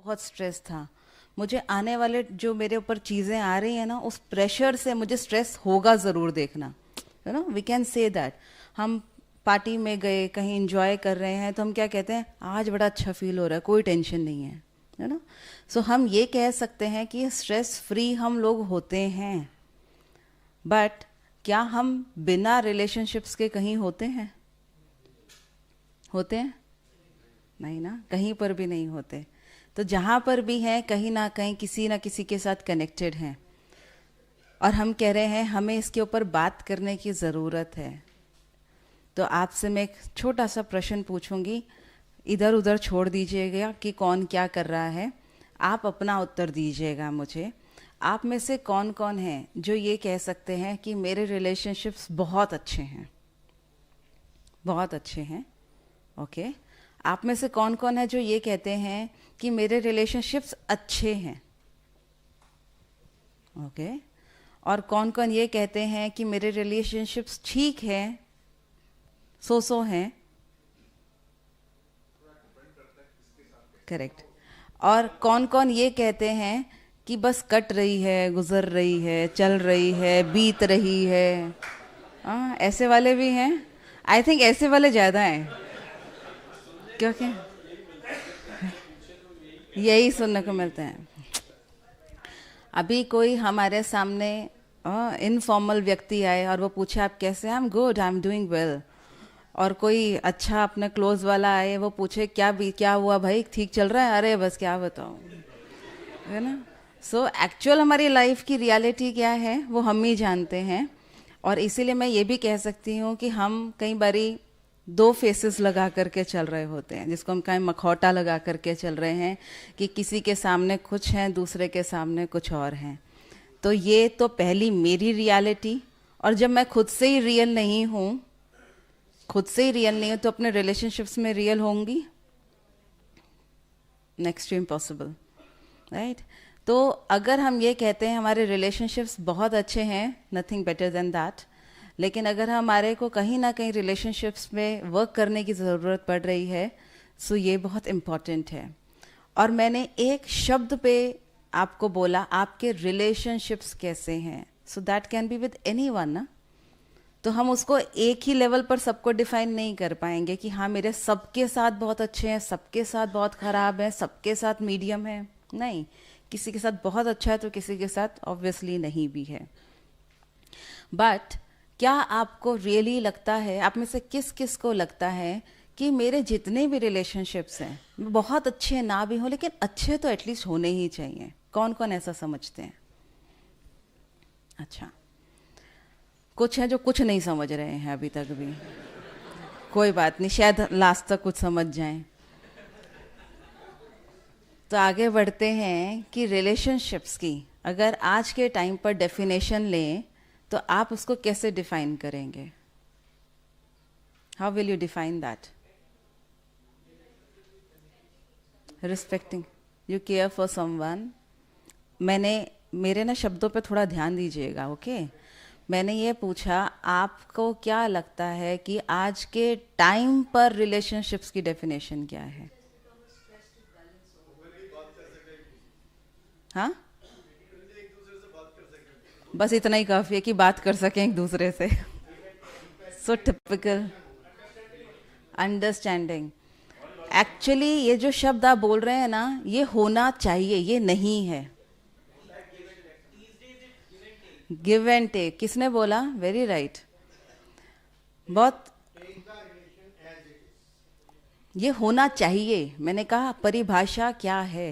बहुत स्ट्रेस था। मुझे आने वाले जो मेरे ऊपर चीज़ें आ रही हैं ना, उस प्रेशर से मुझे स्ट्रेस होगा ज़रूर देखना। You know we can say that. हम पार्टी में गए, कहीं इंजॉय कर रहे हैं, तो हम क्या कहते हैं, आज बड़ा अच्छा फील हो रहा है, कोई टेंशन नहीं है। है ना? सो हम ये कह सकते हैं कि स्ट्रेस फ्री हम लोग होते हैं। बट क्या हम बिना रिलेशनशिप्स के कहीं होते हैं? होते हैं? नहीं ना, कहीं पर भी नहीं होते। तो जहाँ पर भी हैं, कहीं ना किसी के साथ कनेक्टेड हैं। और हम कह रहे हैं हमें इसके ऊपर बात करने की ज़रूरत है। तो आपसे मैं एक छोटा सा प्रश्न पूछूंगी, इधर उधर छोड़ दीजिएगा कि कौन क्या कर रहा है, आप अपना उत्तर दीजिएगा मुझे। आप में से कौन कौन है जो ये कह सकते हैं कि मेरे रिलेशनशिप्स बहुत अच्छे हैं? बहुत अच्छे हैं, ओके। आप में से कौन कौन है जो ये कहते हैं कि मेरे रिलेशनशिप्स अच्छे हैं? ओके। और कौन कौन ये कहते हैं कि मेरे रिलेशनशिप्स ठीक हैं, सो हैं? करेक्ट। और कौन कौन ये कहते हैं कि बस कट रही है, गुजर रही है, चल रही है, बीत रही है? हाँ, ऐसे वाले भी हैं। आई थिंक ऐसे वाले ज़्यादा हैं, क्योंकि यही सुनने को मिलते हैं। अभी कोई हमारे सामने इनफॉर्मल व्यक्ति आए और वो पूछे आप कैसे हैं, I am good, I am doing well. और कोई अच्छा अपने क्लोज वाला आए, वो पूछे क्या हुआ भाई, ठीक चल रहा है? अरे बस क्या बताऊँ। है ना? सो एक्चुअल हमारी लाइफ की रियलिटी क्या है वो हम ही जानते हैं। और इसीलिए मैं ये भी कह सकती हूँ कि हम कई बारी दो फेसेस लगा करके चल रहे होते हैं, जिसको हम कहीं मखौटा लगा करके चल रहे हैं कि किसी के सामने कुछ हैं, दूसरे के सामने कुछ और हैं। तो ये तो पहली मेरी रियलिटी। और जब मैं खुद से ही रियल नहीं हूँ, तो अपने रिलेशनशिप्स में रियल होंगी? Next to impossible, right? तो अगर हम ये कहते हैं हमारे रिलेशनशिप्स बहुत अच्छे हैं, नथिंग बेटर देन दैट। लेकिन अगर हमारे को कहीं ना कहीं रिलेशनशिप्स में वर्क करने की ज़रूरत पड़ रही है, सो ये बहुत इम्पॉर्टेंट है। और मैंने एक शब्द पे आपको बोला, आपके रिलेशनशिप्स कैसे हैं, so that can be with any one ना। तो हम उसको एक ही लेवल पर सबको डिफाइन नहीं कर पाएंगे कि हाँ मेरे सबके साथ बहुत अच्छे हैं, सबके साथ बहुत ख़राब है, सबके साथ मीडियम है। नहीं, किसी के साथ बहुत अच्छा है तो किसी के साथ ऑब्वियसली नहीं भी है। बट क्या आपको रियली लगता है, आप में से किस किस को लगता है कि मेरे जितने भी रिलेशनशिप्स हैं बहुत अच्छे ना भी हों, लेकिन अच्छे तो एटलीस्ट होने ही चाहिए? कौन कौन ऐसा समझते हैं? अच्छा, कुछ हैं जो कुछ नहीं समझ रहे हैं अभी तक भी। कोई बात नहीं, शायद लास्ट तक कुछ समझ जाएं। तो आगे बढ़ते हैं कि रिलेशनशिप्स की अगर आज के टाइम पर डेफिनेशन लें तो आप उसको कैसे डिफाइन करेंगे? How will you define that? Respecting, you care for someone. मेरे ना शब्दों पे थोड़ा ध्यान दीजिएगा, ओके? मैंने ये पूछा आपको क्या लगता है कि आज के टाइम पर रिलेशनशिप्स की डेफिनेशन क्या है? हाँ, बस इतना ही काफ़ी है कि बात कर सकें एक दूसरे से। सो टिपिकल अंडरस्टैंडिंग। एक्चुअली ये जो शब्द आप बोल रहे हैं ना, ये होना चाहिए, ये नहीं है। गिव एंड टेक, किसने बोला? Very right. बहुत, ये होना चाहिए। मैंने कहा परिभाषा क्या है?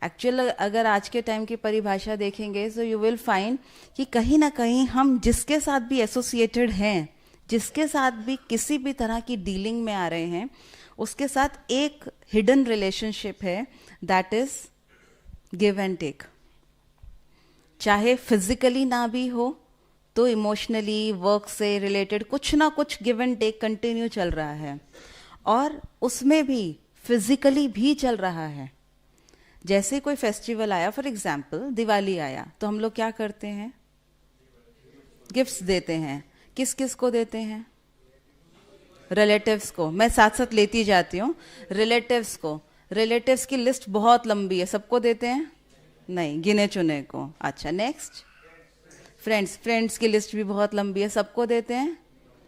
एक्चुअल अगर आज के टाइम की परिभाषा देखेंगे तो यू विल फाइंड कि कहीं ना कहीं हम जिसके साथ भी एसोसिएटेड हैं, जिसके साथ भी किसी भी तरह की डीलिंग में आ रहे हैं, उसके साथ एक हिडन रिलेशनशिप है, that is give and take. चाहे फिजिकली ना भी हो तो इमोशनली, वर्क से रिलेटेड कुछ ना कुछ गिव एंड टेक कंटिन्यू चल रहा है। और उसमें भी फिजिकली भी चल रहा है। जैसे कोई फेस्टिवल आया, फॉर एग्जाम्पल दिवाली आया, तो हम लोग क्या करते हैं? गिफ्ट्स देते हैं। किस किस को देते हैं? रिलेटिव्स को। मैं साथ साथ लेती जाती हूँ। रिलेटिव्स को, रिलेटिव्स की लिस्ट बहुत लंबी है, सबको देते हैं? नहीं, गिने चुने को। अच्छा, नेक्स्ट। फ्रेंड्स, फ्रेंड्स की लिस्ट भी बहुत लंबी है, सबको देते हैं?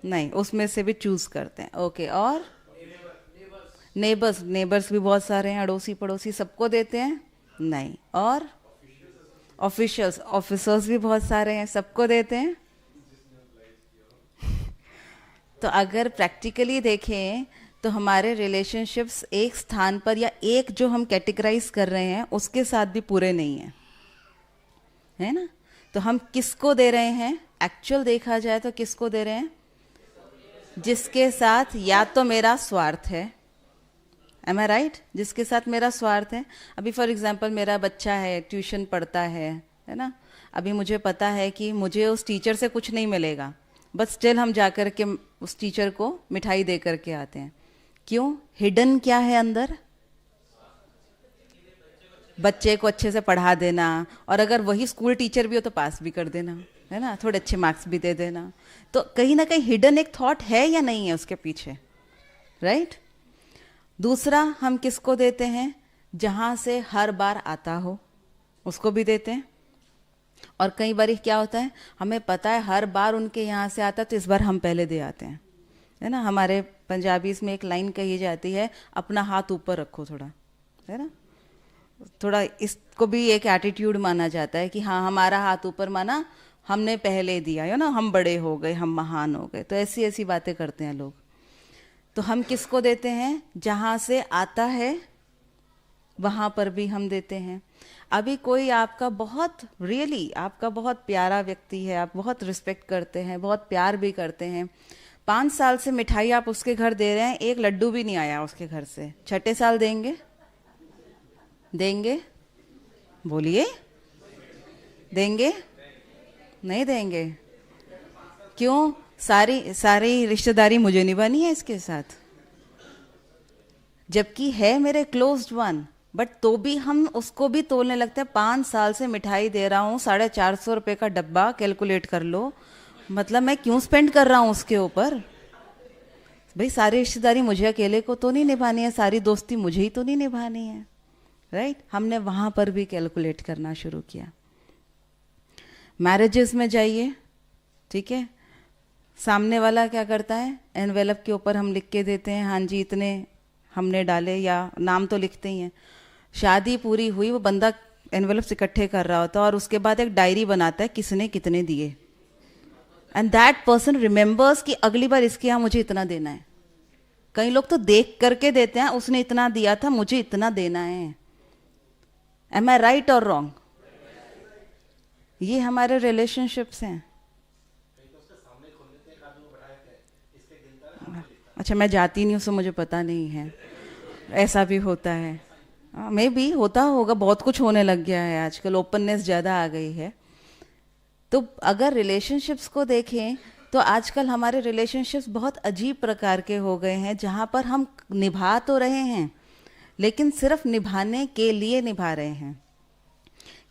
नहीं, उसमें से भी चूज करते हैं। ओके, और नेबर्स, नेबर्स भी बहुत सारे हैं, अड़ोसी पड़ोसी, सबको देते हैं? नहीं। और ऑफिशियल्स, ऑफिसर्स भी बहुत सारे हैं, सबको देते हैं? तो अगर प्रैक्टिकली देखें तो हमारे रिलेशनशिप्स एक स्थान पर या एक जो हम कैटेगराइज कर रहे हैं उसके साथ भी पूरे नहीं हैं, है ना? तो हम किसको दे रहे हैं? एक्चुअल देखा जाए तो किसको दे रहे हैं? जिसके साथ या तो मेरा स्वार्थ है, एम आई राइट? जिसके साथ मेरा स्वार्थ है। अभी फॉर एग्जांपल मेरा बच्चा है, ट्यूशन पढ़ता है ना? अभी मुझे पता है कि मुझे उस टीचर से कुछ नहीं मिलेगा, बट स्टिल हम जाकर के उस टीचर को मिठाई दे करके आते हैं। क्यों? हिडन क्या है अंदर? बच्चे को अच्छे से पढ़ा देना, और अगर वही स्कूल टीचर भी हो तो पास भी कर देना, है ना? थोड़े अच्छे मार्क्स भी दे देना। तो कहीं ना कहीं हिडन एक थॉट है या नहीं है उसके पीछे, राइट? दूसरा, हम किसको देते हैं? जहां से हर बार आता हो उसको भी देते हैं। और कई बार क्या होता है, हमें पता है हर बार उनके यहाँ से आता है तो इस बार हम पहले दे आते हैं, है ना? हमारे पंजाबीज में एक लाइन कही जाती है, अपना हाथ ऊपर रखो थोड़ा, है ना? थोड़ा इसको भी एक एटीट्यूड माना जाता है कि हाँ, हमारा हाथ ऊपर माना, हमने पहले दिया, है ना? हम बड़े हो गए, हम महान हो गए। तो ऐसी ऐसी बातें करते हैं लोग। तो हम किसको देते हैं? जहाँ से आता है वहाँ पर भी हम देते हैं। अभी कोई आपका बहुत रियली आपका बहुत प्यारा व्यक्ति है, आप बहुत रिस्पेक्ट करते हैं, बहुत प्यार भी करते हैं, 5 साल से मिठाई आप उसके घर दे रहे हैं, एक लड्डू भी नहीं आया उसके घर से, छठे साल देंगे? देंगे? बोलिए, देंगे? नहीं देंगे। क्यों? सारी सारी रिश्तेदारी मुझे निभानी है इसके साथ, जबकि है मेरे क्लोज्ड वन, बट तो भी हम उसको भी तोलने लगते हैं। 5 साल से मिठाई दे रहा हूँ, 450 रुपये का डब्बा, कैलकुलेट कर लो, मतलब मैं क्यों स्पेंड कर रहा हूँ उसके ऊपर? भाई सारी रिश्तेदारी मुझे अकेले को तो नहीं निभानी है, सारी दोस्ती मुझे ही तो नहीं निभानी है, राइट? हमने वहाँ पर भी कैलकुलेट करना शुरू किया। मैरिजेस में जाइए, ठीक है, सामने वाला क्या करता है? एनवेलप के ऊपर हम लिख के देते हैं, हाँ जी इतने हमने डाले, या नाम तो लिखते ही हैं। शादी पूरी हुई, वो बंदा एनवेलप्स इकट्ठे कर रहा होता है और उसके बाद एक डायरी बनाता है किसने कितने दिए, एंड दैट पर्सन रिमेंबर्स कि अगली बार इसके यहाँ मुझे इतना देना है। कई लोग तो देख करके देते हैं, उसने इतना दिया था मुझे इतना देना है। एम आई राइट और रॉन्ग? ये हमारे रिलेशनशिप्स हैं। अच्छा, मैं जाती नहीं हूँ सो मुझे पता नहीं है, ऐसा भी होता है। मे भी होता होगा, बहुत कुछ होने लग गया है आजकल, ओपननेस ज़्यादा आ गई है। तो अगर रिलेशनशिप्स को देखें तो आजकल हमारे रिलेशनशिप्स बहुत अजीब प्रकार के हो गए हैं, जहाँ पर हम निभा तो रहे हैं लेकिन सिर्फ निभाने के लिए निभा रहे हैं।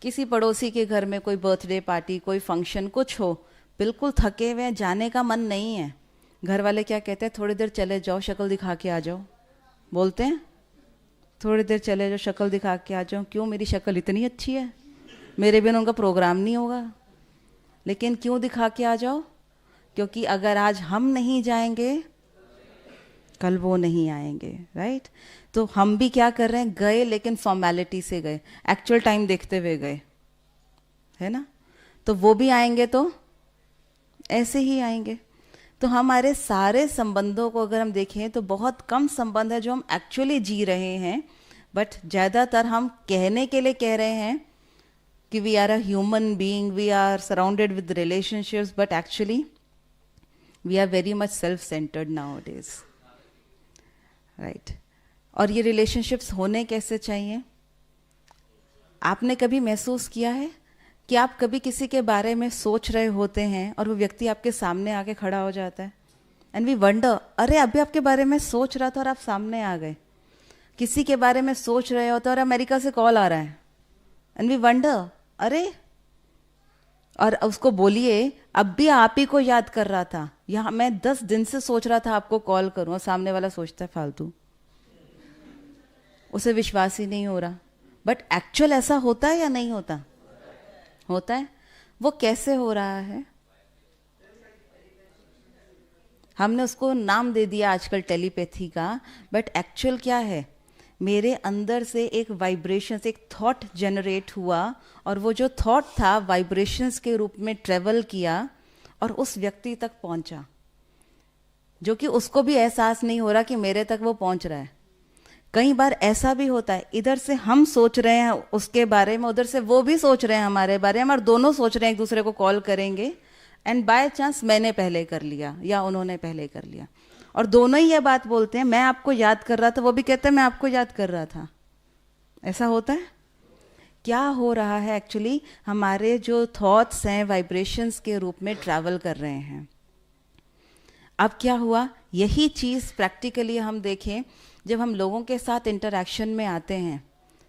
किसी पड़ोसी के घर में कोई बर्थडे पार्टी, कोई फंक्शन, कुछ हो, बिल्कुल थके हुए हैं, जाने का मन नहीं है। घर वाले क्या कहते हैं? थोड़ी देर चले जाओ, शक्ल दिखा के आ जाओ। बोलते हैं थोड़ी देर चले जाओ, शक्ल दिखा के आ जाओ। क्यों? मेरी शक्ल इतनी अच्छी है, मेरे बिना उनका प्रोग्राम नहीं होगा। लेकिन क्यों दिखा के आ जाओ? क्योंकि अगर आज हम नहीं जाएंगे कल वो नहीं आएंगे, राइट? तो हम भी क्या कर रहे हैं? गए, लेकिन फॉर्मेलिटी से गए, एक्चुअल टाइम देखते हुए गए, है ना? तो वो भी आएंगे तो ऐसे ही आएंगे। तो हमारे सारे संबंधों को अगर हम देखें तो बहुत कम संबंध है जो हम एक्चुअली जी रहे हैं, बट ज़्यादातर हम कहने के लिए कह रहे हैं कि we are a human being, we are surrounded with relationships, but actually we are very much self centered nowadays, right? और ये रिलेशनशिप्स होने कैसे चाहिए? आपने कभी महसूस किया है कि आप कभी किसी के बारे में सोच रहे होते हैं और वो व्यक्ति आपके सामने आके खड़ा हो जाता है, एंड वी वंडर, अरे अभी आपके बारे में सोच रहा था और आप सामने आ गए। किसी के बारे में सोच रहे होते और अमेरिका से कॉल आ रहा है, एंड वी वंडर, अरे, और उसको बोलिए अब भी आप ही को याद कर रहा था, यहाँ मैं 10 दिन से सोच रहा था आपको कॉल करूँ, और सामने वाला सोचता है फालतू, उसे विश्वास ही नहीं हो रहा। बट एक्चुअल ऐसा होता है या नहीं होता? होता है। वो कैसे हो रहा है? हमने उसको नाम दे दिया आजकल टेलीपैथी का, बट एक्चुअल क्या है? मेरे अंदर से एक वाइब्रेशंस, एक थॉट जनरेट हुआ, और वो जो थॉट था वाइब्रेशंस के रूप में ट्रेवल किया और उस व्यक्ति तक पहुंचा, जो कि उसको भी एहसास नहीं हो रहा कि मेरे तक वो पहुंच रहा है। कई बार ऐसा भी होता है, इधर से हम सोच रहे हैं उसके बारे में, उधर से वो भी सोच रहे हैं हमारे बारे में, और दोनों सोच रहे हैं एक दूसरे को कॉल करेंगे, एंड बाय चांस मैंने पहले कर लिया या उन्होंने पहले कर लिया, और दोनों ही ये बात बोलते हैं, मैं आपको याद कर रहा था, वो भी कहते हैं मैं आपको याद कर रहा था। ऐसा होता है। क्या हो रहा है एक्चुअली? हमारे जो थॉट्स हैं वाइब्रेशंस के रूप में ट्रैवल कर रहे हैं। अब क्या हुआ, यही चीज़ प्रैक्टिकली हम देखें, जब हम लोगों के साथ इंटरेक्शन में आते हैं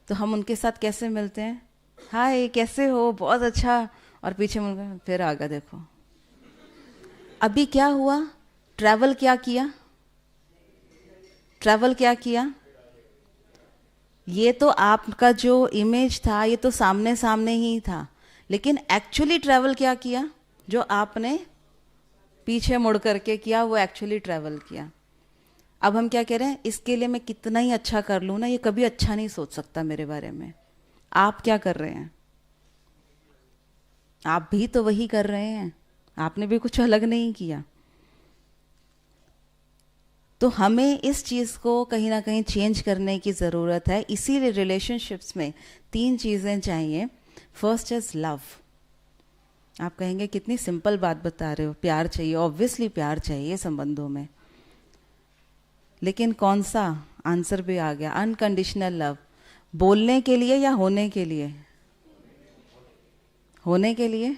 तो हम उनके साथ कैसे मिलते हैं? हाय कैसे हो, बहुत अच्छा, और पीछे मुड़ फिर आगे देखो। अभी क्या हुआ? ट्रैवल क्या किया? ट्रैवल क्या किया? ये तो आपका जो इमेज था ये तो सामने सामने ही था, लेकिन एक्चुअली ट्रैवल क्या किया? जो आपने पीछे मुड़ करके किया वो एक्चुअली ट्रैवल किया। अब हम क्या कह रहे हैं, इसके लिए मैं कितना ही अच्छा कर लूँ ना, ये कभी अच्छा नहीं सोच सकता मेरे बारे में। आप क्या कर रहे हैं? आप भी तो वही कर रहे हैं, आपने भी कुछ अलग नहीं किया। तो हमें इस चीज़ को कहीं ना कहीं चेंज करने की ज़रूरत है। इसीलिए रिलेशनशिप्स में 3 चीज़ें चाहिए। First is love. आप कहेंगे कितनी सिंपल बात बता रहे हो, प्यार चाहिए। ऑब्वियसली प्यार चाहिए संबंधों में, लेकिन कौन सा? आंसर भी आ गया, अनकंडीशनल लव। बोलने के लिए या होने के लिए? होने के लिए।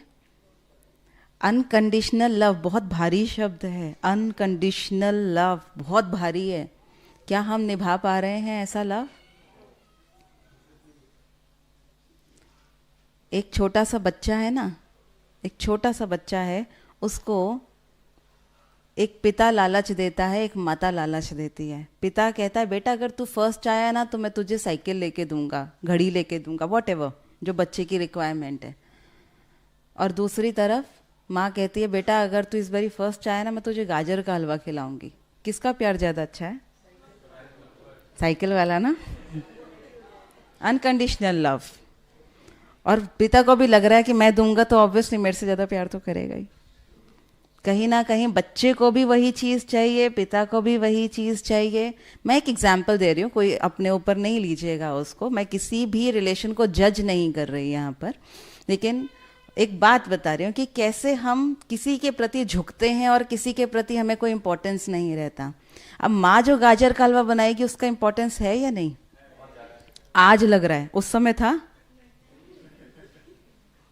अनकंडीशनल लव बहुत भारी शब्द है। अनकंडीशनल लव बहुत भारी है। क्या हम निभा पा रहे हैं ऐसा लव? एक छोटा सा बच्चा है ना, एक छोटा सा बच्चा है, उसको एक पिता लालच देता है, एक माता लालच देती है। पिता कहता है बेटा अगर तू फर्स्ट आया ना तो मैं तुझे साइकिल लेके दूंगा, घड़ी लेके दूंगा, वॉटेवर जो बच्चे की रिक्वायरमेंट है। और दूसरी तरफ माँ कहती है बेटा अगर तू इस बारी फर्स्ट आया ना मैं तुझे गाजर का हलवा खिलाऊंगी। किसका प्यार ज़्यादा अच्छा है? साइकिल वाला ना। Unconditional love. और पिता को भी लग रहा है कि मैं दूंगा तो ऑब्वियसली मेरे से ज़्यादा प्यार तो करेगा ही। कहीं ना कहीं बच्चे को भी वही चीज़ चाहिए, पिता को भी वही चीज़ चाहिए। मैं एक एग्जाम्पल दे रही हूँ, कोई अपने ऊपर नहीं लीजिएगा उसको, मैं किसी भी रिलेशन को जज नहीं कर रही यहाँ पर, लेकिन एक बात बता रही हूँ कि कैसे हम किसी के प्रति झुकते हैं और किसी के प्रति हमें कोई इम्पोर्टेंस नहीं रहता। अब माँ जो गाजर का हलवा बनाएगी उसका इम्पोर्टेंस है या नहीं? आज लग रहा है, उस समय था?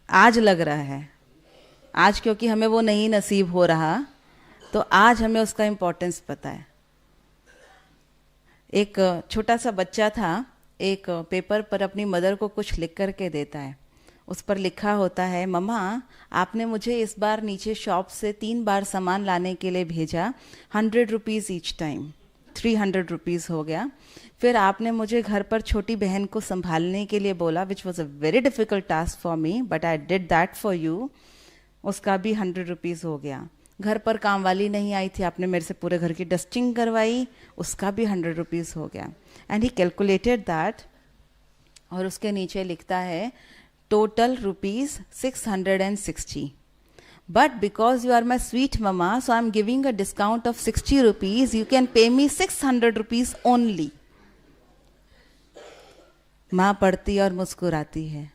आज लग रहा है। आज क्योंकि हमें वो नहीं नसीब हो रहा तो आज हमें उसका इम्पोर्टेंस पता है। एक छोटा सा बच्चा था, एक पेपर पर अपनी मदर को कुछ लिख करके देता है। उस पर लिखा होता है मम्मा आपने मुझे इस बार नीचे शॉप से 3 बार सामान लाने के लिए भेजा, 100 रुपीज़ ईच टाइम, 300 रुपीज़ हो गया। फिर आपने मुझे घर पर छोटी बहन को संभालने के लिए बोला, which was a very difficult task for me but I did that for you, उसका भी 100 रुपीज़ हो गया। घर पर काम वाली नहीं आई थी, आपने मेरे से पूरे घर की डस्टिंग करवाई, उसका भी 100 रुपीज़ हो गया। एंड ही कैलकुलेटेड दैट, और उसके नीचे लिखता है total rupees 660, but because you are my sweet mama so I am giving a discount of 60 rupees, you can pay me 600 rupees only. माँ पढ़ती और मुस्कुराती है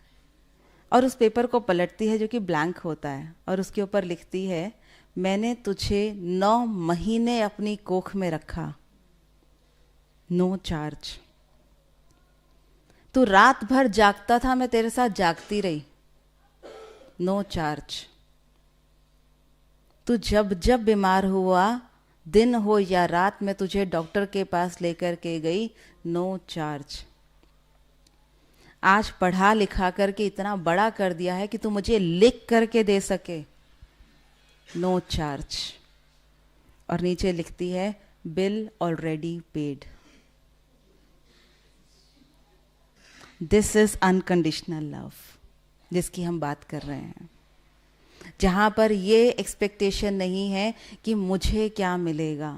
और उस पेपर को पलटती है जो कि ब्लैंक होता है, और उसके ऊपर लिखती है मैंने तुझे 9 महीने अपनी कोख में रखा, नो चार्ज। तू रात भर जागता था, मैं तेरे साथ जागती रही, नो चार्ज। तू जब जब बीमार हुआ, दिन हो या रात, मैं तुझे डॉक्टर के पास लेकर के गई, नो चार्ज। आज पढ़ा लिखा करके इतना बड़ा कर दिया है कि तू मुझे लिख करके दे सके, नो चार्ज। और नीचे लिखती है bill already paid. This is unconditional love जिसकी हम बात कर रहे हैं, जहां पर ये एक्सपेक्टेशन नहीं है कि मुझे क्या मिलेगा।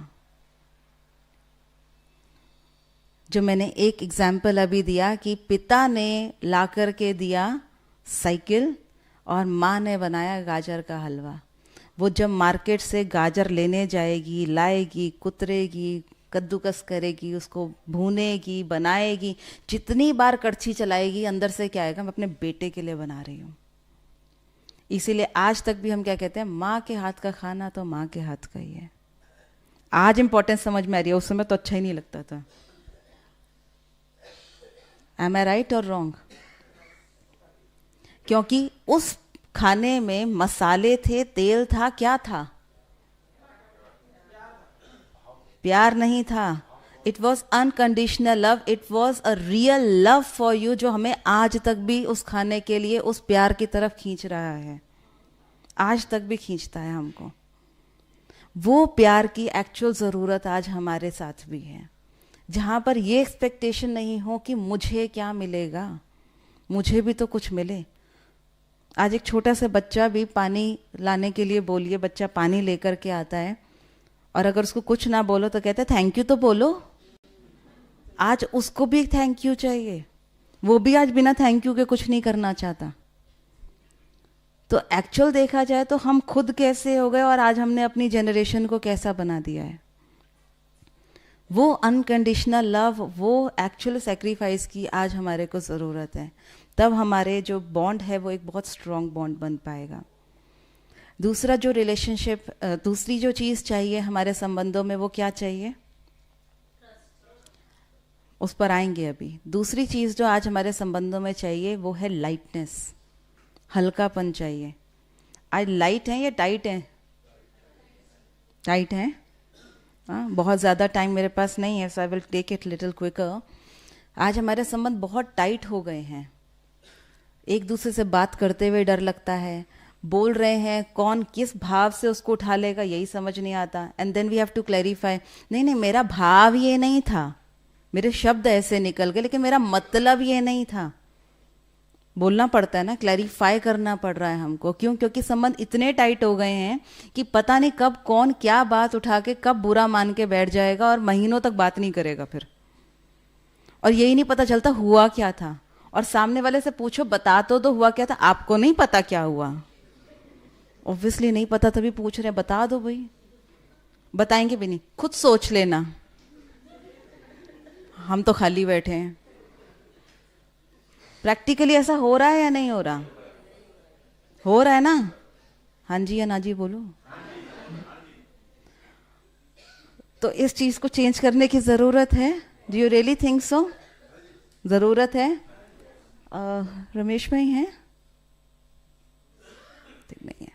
जो मैंने एक एग्जाम्पल अभी दिया कि पिता ने ला कर के दिया साइकिल और माँ ने बनाया गाजर का हलवा। वो जब मार्केट से गाजर लेने जाएगी, लाएगी, कुतरेगी, कद्दूकस करेगी, उसको भूनेगी, बनाएगी, जितनी बार कड़छी चलाएगी अंदर से क्या आएगा, मैं अपने बेटे के लिए बना रही हूँ। इसीलिए आज तक भी हम क्या कहते हैं, माँ के हाथ का खाना तो माँ के हाथ का ही है। आज इंपॉर्टेंस समझ में आ रही है, उस समय तो अच्छा ही नहीं लगता था। एम आई राइट और रॉन्ग? क्योंकि उस खाने में मसाले थे, तेल था, क्या था? प्यार नहीं था। It was unconditional love, it was a real love for you, जो हमें आज तक भी उस खाने के लिए, उस प्यार की तरफ खींच रहा है, आज तक भी खींचता है हमको। वो प्यार की एक्चुअल ज़रूरत आज हमारे साथ भी है, जहाँ पर ये एक्सपेक्टेशन नहीं हो कि मुझे क्या मिलेगा, मुझे भी तो कुछ मिले। आज एक छोटा सा बच्चा भी पानी लाने के लिए बोलिए, बच्चा पानी लेकर के आता है और अगर उसको कुछ ना बोलो तो कहते हैं थैंक यू तो बोलो। आज उसको भी थैंक यू चाहिए, वो भी आज बिना थैंक यू के कुछ नहीं करना चाहता। तो एक्चुअल देखा जाए तो हम खुद कैसे हो गए और आज हमने अपनी जनरेशन को कैसा बना दिया है। वो अनकंडीशनल लव, वो एक्चुअल सेक्रीफाइस की आज हमारे को ज़रूरत है। तब हमारे जो बॉन्ड है वो एक बहुत स्ट्रॉन्ग बॉन्ड बन पाएगा। दूसरा जो रिलेशनशिप, दूसरी जो चीज़ चाहिए हमारे संबंधों में, वो क्या चाहिए, उस पर आएंगे अभी। दूसरी चीज़ जो आज हमारे संबंधों में चाहिए वो है लाइटनेस, हल्कापन चाहिए। आज लाइट है या टाइट है? टाइट है। बहुत ज़्यादा टाइम मेरे पास नहीं है, so I will take it little quicker. आज हमारे संबंध बहुत टाइट हो गए हैं, एक दूसरे से बात करते हुए डर लगता है, बोल रहे हैं कौन किस भाव से उसको उठा लेगा यही समझ नहीं आता। And then we have to clarify, नहीं नहीं मेरा भाव ये नहीं था, मेरे शब्द ऐसे निकल गए लेकिन मेरा मतलब ये नहीं था। बोलना पड़ता है ना, क्लैरिफाई करना पड़ रहा है हमको। क्यों? क्योंकि संबंध इतने टाइट हो गए हैं कि पता नहीं कब कौन क्या बात उठा के कब बुरा मान के बैठ जाएगा और महीनों तक बात नहीं करेगा फिर, और यही नहीं पता चलता हुआ क्या था। और सामने वाले से पूछो बता तो दो हुआ क्या था, आपको नहीं पता क्या हुआ, ऑब्वियसली नहीं पता तभी पूछ रहे हैं, बता दो भाई। बताएंगे भी नहीं, खुद सोच लेना, हम तो खाली बैठे हैं। प्रैक्टिकली ऐसा हो रहा है या नहीं हो रहा? हो रहा है ना? हाँ जी या ना जी बोलो। तो इस चीज को चेंज करने की जरूरत है। Do you really think so? जरूरत है। रमेश भाई हैं? नहीं है।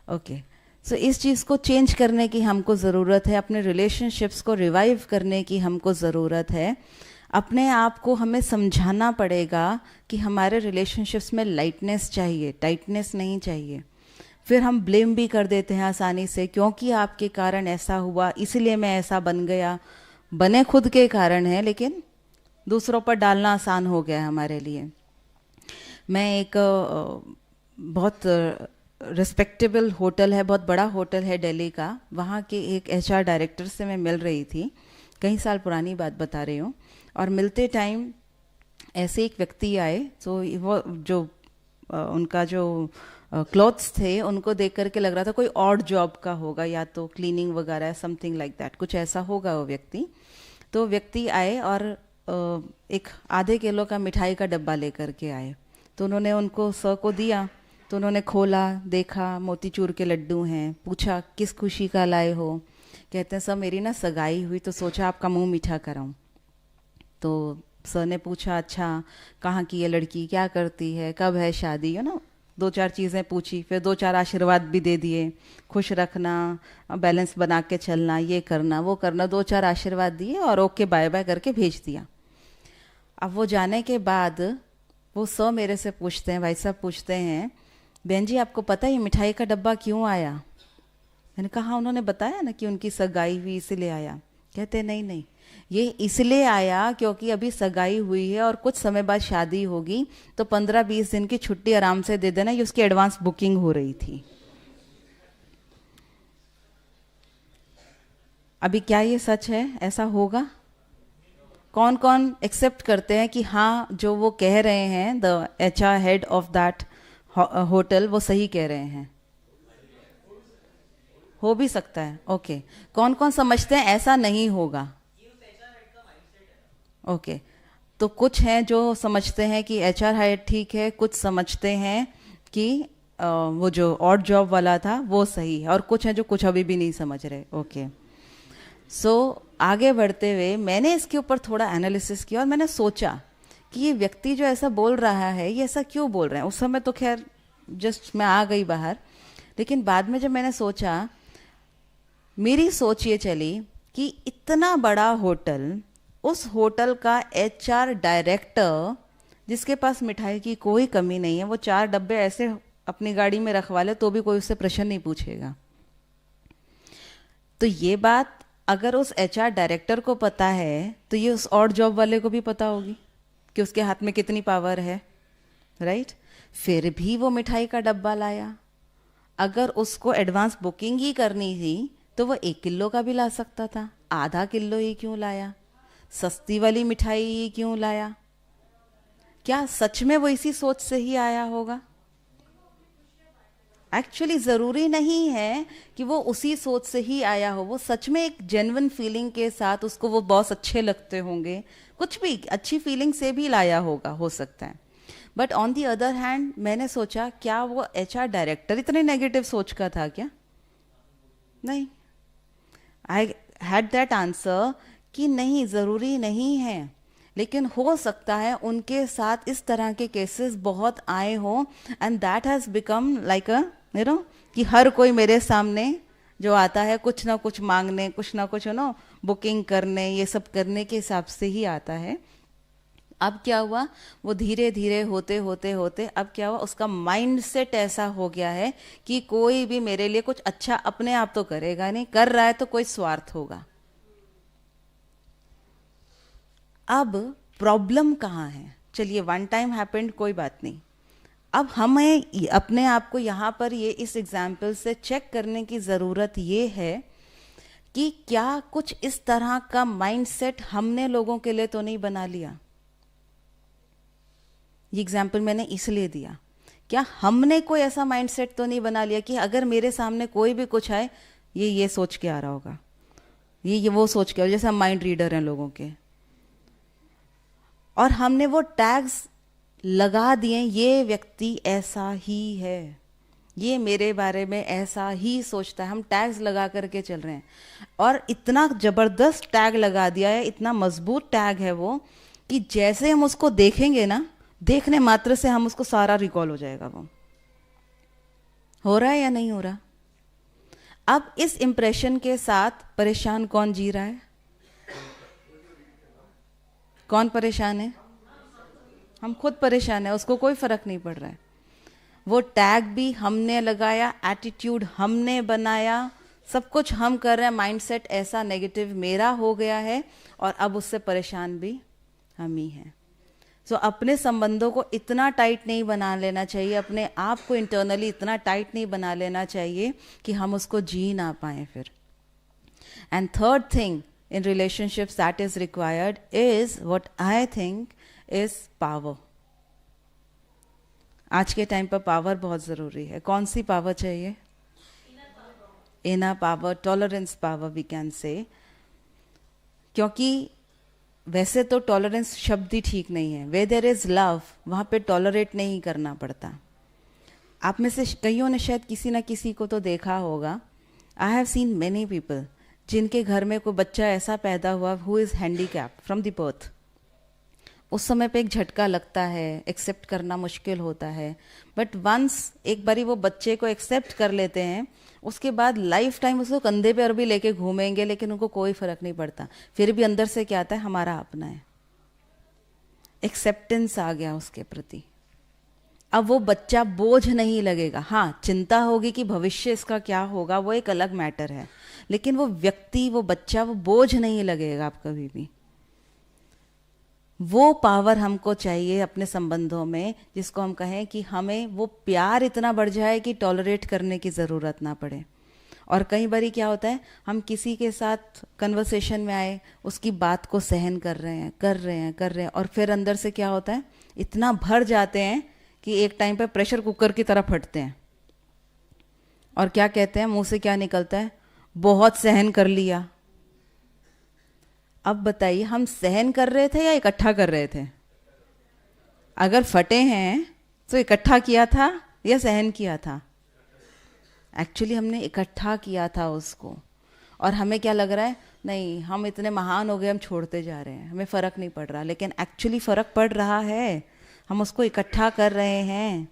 ओके, सो इस चीज़ को चेंज करने की हमको ज़रूरत है, अपने रिलेशनशिप्स को रिवाइव करने की हमको ज़रूरत है। अपने आप को हमें समझाना पड़ेगा कि हमारे रिलेशनशिप्स में लाइटनेस चाहिए, टाइटनेस नहीं चाहिए। फिर हम ब्लेम भी कर देते हैं आसानी से, क्योंकि आपके कारण ऐसा हुआ इसलिए मैं ऐसा बन गया। बने खुद के कारण है लेकिन दूसरों पर डालना आसान हो गया है हमारे लिए। मैं एक बहुत रिस्पेक्टेबल होटल है, बहुत बड़ा होटल है दिल्ली का, वहाँ के एक एचआर डायरेक्टर से मैं मिल रही थी, कई साल पुरानी बात बता रही हूँ। और मिलते टाइम ऐसे एक व्यक्ति आए, तो वो जो उनका जो क्लॉथ्स थे उनको देख करके लग रहा था कोई ऑड जॉब का होगा, या तो क्लीनिंग वगैरह, समथिंग लाइक दैट, कुछ ऐसा होगा वो व्यक्ति। तो व्यक्ति आए और एक आधे किलो का मिठाई का डब्बा लेकर के आए। तो उन्होंने उनको सर को दिया, तो उन्होंने खोला, देखा मोतीचूर के लड्डू हैं, पूछा किस खुशी का लाए हो। कहते हैं सर मेरी ना सगाई हुई तो सोचा आपका मुंह मीठा कराऊं। तो सर ने पूछा अच्छा कहाँ की ये लड़की, क्या करती है, कब है शादी, है ना, दो चार चीज़ें पूछी, फिर दो चार आशीर्वाद भी दे दिए, खुश रखना, बैलेंस बना के चलना, ये करना वो करना, दो चार आशीर्वाद दिए और ओके बाय बाय करके भेज दिया। अब वो जाने के बाद वो सर मेरे से पूछते हैं, भाई साहब पूछते हैं, बहन जी आपको पता है ये मिठाई का डब्बा क्यों आया? मैंने कहा हाँ, उन्होंने बताया ना कि उनकी सगाई हुई इसलिए आया। कहते नहीं नहीं, ये इसलिए आया क्योंकि अभी सगाई हुई है और कुछ समय बाद शादी होगी, तो 15-20 दिन की छुट्टी आराम से दे देना, ये उसकी एडवांस बुकिंग हो रही थी। अभी क्या ये सच है? ऐसा होगा? कौन कौन एक्सेप्ट करते हैं कि हाँ जो वो कह रहे हैं, the HR head of that hotel, वो सही कह रहे हैं? हो भी सकता है, ओके। कौन कौन समझते हैं ऐसा नहीं होगा? ओके, तो कुछ हैं जो समझते हैं कि HR हेड ठीक है, कुछ समझते हैं कि वो जो ऑड जॉब वाला था वो सही है, और कुछ हैं जो कुछ अभी भी नहीं समझ रहे। ओके, सो आगे बढ़ते हुए मैंने इसके ऊपर थोड़ा एनालिसिस किया और मैंने सोचा कि ये व्यक्ति जो ऐसा बोल रहा है ये ऐसा क्यों बोल रहे हैं। उस समय तो खैर जस्ट मैं आ गई बाहर, लेकिन बाद में जब मैंने सोचा, मेरी सोच ये चली कि इतना बड़ा होटल, उस होटल का HR डायरेक्टर जिसके पास मिठाई की कोई कमी नहीं है, वो 4 डब्बे ऐसे अपनी गाड़ी में रखवा ले तो भी कोई उससे प्रश्न नहीं पूछेगा। तो ये बात अगर उस HR डायरेक्टर को पता है तो ये उस ऑड जॉब वाले को भी पता होगी कि उसके हाथ में कितनी पावर है, राइट? फिर भी वो मिठाई का डब्बा लाया। अगर उसको एडवांस बुकिंग ही करनी थी तो वो 1 किलो का भी ला सकता था, आधा किलो ही क्यों लाया? सस्ती वाली मिठाई ही क्यों लाया? क्या सच में वो इसी सोच से ही आया होगा? एक्चुअली ज़रूरी नहीं है कि वो उसी सोच से ही आया हो, वो सच में एक जेन्युइन फीलिंग के साथ, उसको वो बॉस अच्छे लगते होंगे, कुछ भी अच्छी फीलिंग से भी लाया होगा, हो सकता है। But on the other hand मैंने सोचा क्या वो HR डायरेक्टर इतने नेगेटिव सोच का था क्या? नहीं। आई हैड दैट आंसर कि नहीं, ज़रूरी नहीं है, लेकिन हो सकता है उनके साथ इस तरह के केसेस बहुत आए हों, and that has become like अ कि हर कोई मेरे सामने जो आता है कुछ ना कुछ मांगने, कुछ ना कुछ बुकिंग करने, ये सब करने के हिसाब से ही आता है। अब क्या हुआ, वो धीरे धीरे होते होते होते अब क्या हुआ, उसका माइंड सेट ऐसा हो गया है कि कोई भी मेरे लिए कुछ अच्छा अपने आप तो करेगा नहीं, कर रहा है तो कोई स्वार्थ होगा। अब प्रॉब्लम कहाँ है? चलिए, वन टाइम हैपेंड, कोई बात नहीं। अब हमें अपने आप को यहाँ पर ये इस एग्जाम्पल से चेक करने की ज़रूरत ये है कि क्या कुछ इस तरह का माइंडसेट हमने लोगों के लिए तो नहीं बना लिया। ये एग्जाम्पल मैंने इसलिए दिया, क्या हमने कोई ऐसा माइंडसेट तो नहीं बना लिया कि अगर मेरे सामने कोई भी कुछ आए, ये सोच के आ रहा होगा, ये वो सोच के, जैसे हम माइंड रीडर हैं लोगों के, और हमने वो टैग्स लगा दिए, ये व्यक्ति ऐसा ही है, ये मेरे बारे में ऐसा ही सोचता है, हम टैग्स लगा करके चल रहे हैं। और इतना ज़बरदस्त टैग लगा दिया है, इतना मजबूत टैग है वो, कि जैसे हम उसको देखेंगे ना, देखने मात्र से हम उसको सारा रिकॉल हो जाएगा। वो हो रहा है या नहीं हो रहा? अब इस इंप्रेशन के साथ परेशान कौन जी रहा है? कौन परेशान है? हम खुद परेशान है, उसको कोई फर्क नहीं पड़ रहा है। वो टैग भी हमने लगाया, एटीट्यूड हमने बनाया, सब कुछ हम कर रहे हैं, माइंडसेट ऐसा नेगेटिव मेरा हो गया है, और अब उससे परेशान भी हम ही हैं। सो अपने संबंधों को इतना टाइट नहीं बना लेना चाहिए, अपने आप को इंटरनली इतना टाइट नहीं बना लेना चाहिए कि हम उसको जी ना पाए फिर। And third thing in relationships that is required is what I think is power. आज के टाइम पर पावर बहुत ज़रूरी है। कौन सी पावर चाहिए? Inner power, tolerance power we can say, क्योंकि वैसे तो टॉलरेंस शब्द ही ठीक नहीं है। वे देयर इज़ लव, वहाँ पे टॉलरेट नहीं करना पड़ता। आप में से कईयों ने शायद किसी ना किसी को तो देखा होगा, I have seen many people जिनके घर में कोई बच्चा ऐसा पैदा हुआ who is handicapped from the birth. उस समय पे एक झटका लगता है, एक्सेप्ट करना मुश्किल होता है, बट वंस एक बारी वो बच्चे को एक्सेप्ट कर लेते हैं, उसके बाद लाइफ टाइम उसको कंधे पे और भी लेके घूमेंगे, लेकिन उनको कोई फर्क नहीं पड़ता। फिर भी अंदर से क्या आता है, हमारा अपना है, एक्सेप्टेंस आ गया उसके प्रति। अब वो बच्चा बोझ नहीं लगेगा। हाँ, चिंता होगी कि भविष्य इसका क्या होगा, वो एक अलग मैटर है, लेकिन वो व्यक्ति, वो बच्चा, वो बोझ नहीं लगेगा आप कभी भी। वो पावर हमको चाहिए अपने संबंधों में, जिसको हम कहें कि हमें वो प्यार इतना बढ़ जाए कि टॉलरेट करने की ज़रूरत ना पड़े। और कई बारी क्या होता है, हम किसी के साथ कन्वर्सेशन में आए, उसकी बात को सहन कर रहे हैं, कर रहे हैं, कर रहे हैं, और फिर अंदर से क्या होता है, इतना भर जाते हैं कि एक टाइम पे प्रेशर कुकर की तरह फटते हैं। और क्या कहते हैं, मुंह से क्या निकलता है, बहुत सहन कर लिया। अब बताइए, हम सहन कर रहे थे या इकट्ठा कर रहे थे? अगर फटे हैं तो इकट्ठा किया था या सहन किया था? एक्चुअली हमने इकट्ठा किया था उसको। और हमें क्या लग रहा है, नहीं हम इतने महान हो गए, हम छोड़ते जा रहे हैं, हमें फ़र्क नहीं पड़ रहा। लेकिन एक्चुअली फ़र्क पड़ रहा है, हम उसको इकट्ठा कर रहे हैं,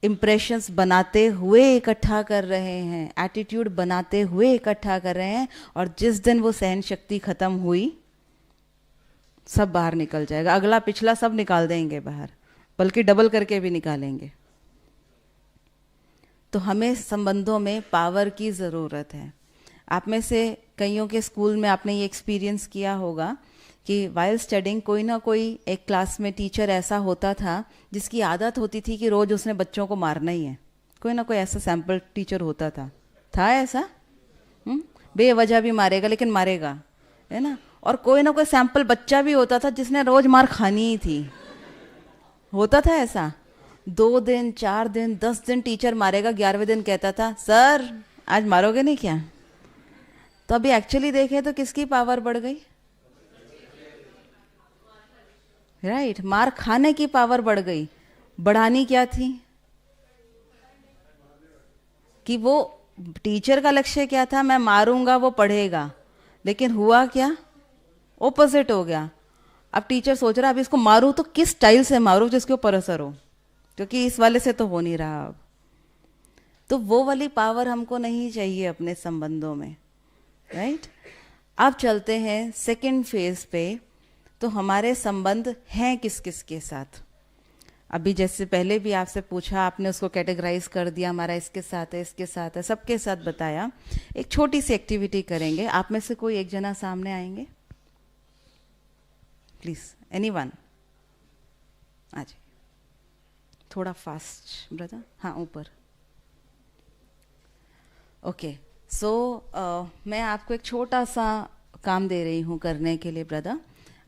इम्प्रेशंस बनाते हुए इकट्ठा कर रहे हैं, एटीट्यूड बनाते हुए इकट्ठा कर रहे हैं। और जिस दिन वो सहन शक्ति ख़त्म हुई, सब बाहर निकल जाएगा, अगला पिछला सब निकाल देंगे बाहर, बल्कि डबल करके भी निकालेंगे। तो हमें संबंधों में पावर की ज़रूरत है। आप में से कईयों के स्कूल में आपने ये एक्सपीरियंस किया होगा कि वाइल स्टडिंग कोई ना कोई एक क्लास में टीचर ऐसा होता था जिसकी आदत होती थी कि रोज़ उसने बच्चों को मारना ही है। कोई ना कोई ऐसा सैम्पल टीचर होता था ऐसा, बेवजह भी मारेगा, लेकिन मारेगा, है ना। और कोई ना कोई सैम्पल बच्चा भी होता था जिसने रोज़ मार खानी ही थी। होता था ऐसा। 2 दिन, 4 दिन, 10 दिन टीचर मारेगा, 11वें दिन कहता था, सर आज मारोगे नहीं क्या? तो अभी एक्चुअली देखें तो किसकी पावर बढ़ गई? राइट, मार खाने की पावर बढ़ गई। बढ़ानी क्या थी? कि वो टीचर का लक्ष्य क्या था, मैं मारूंगा वो पढ़ेगा, लेकिन हुआ क्या, ओपोजिट हो गया। अब टीचर सोच रहा है अब इसको मारूं तो किस स्टाइल से मारूं जिसके ऊपर असर हो, क्योंकि इस वाले से तो हो नहीं रहा। अब तो वो वाली पावर हमको नहीं चाहिए अपने संबंधों में, राइट। अब चलते हैं सेकंड फेज पे। तो हमारे संबंध हैं किस किस के साथ? अभी जैसे पहले भी आपसे पूछा, आपने उसको कैटेगराइज कर दिया, हमारा इसके साथ है, इसके साथ है, सबके साथ बताया। एक छोटी सी एक्टिविटी करेंगे। आप में से कोई एक जना सामने आएंगे प्लीज, एनीवन? आ जाइए, थोड़ा फास्ट ब्रदर, हाँ ऊपर। ओके, सो मैं आपको एक छोटा सा काम दे रही हूँ करने के लिए ब्रदर।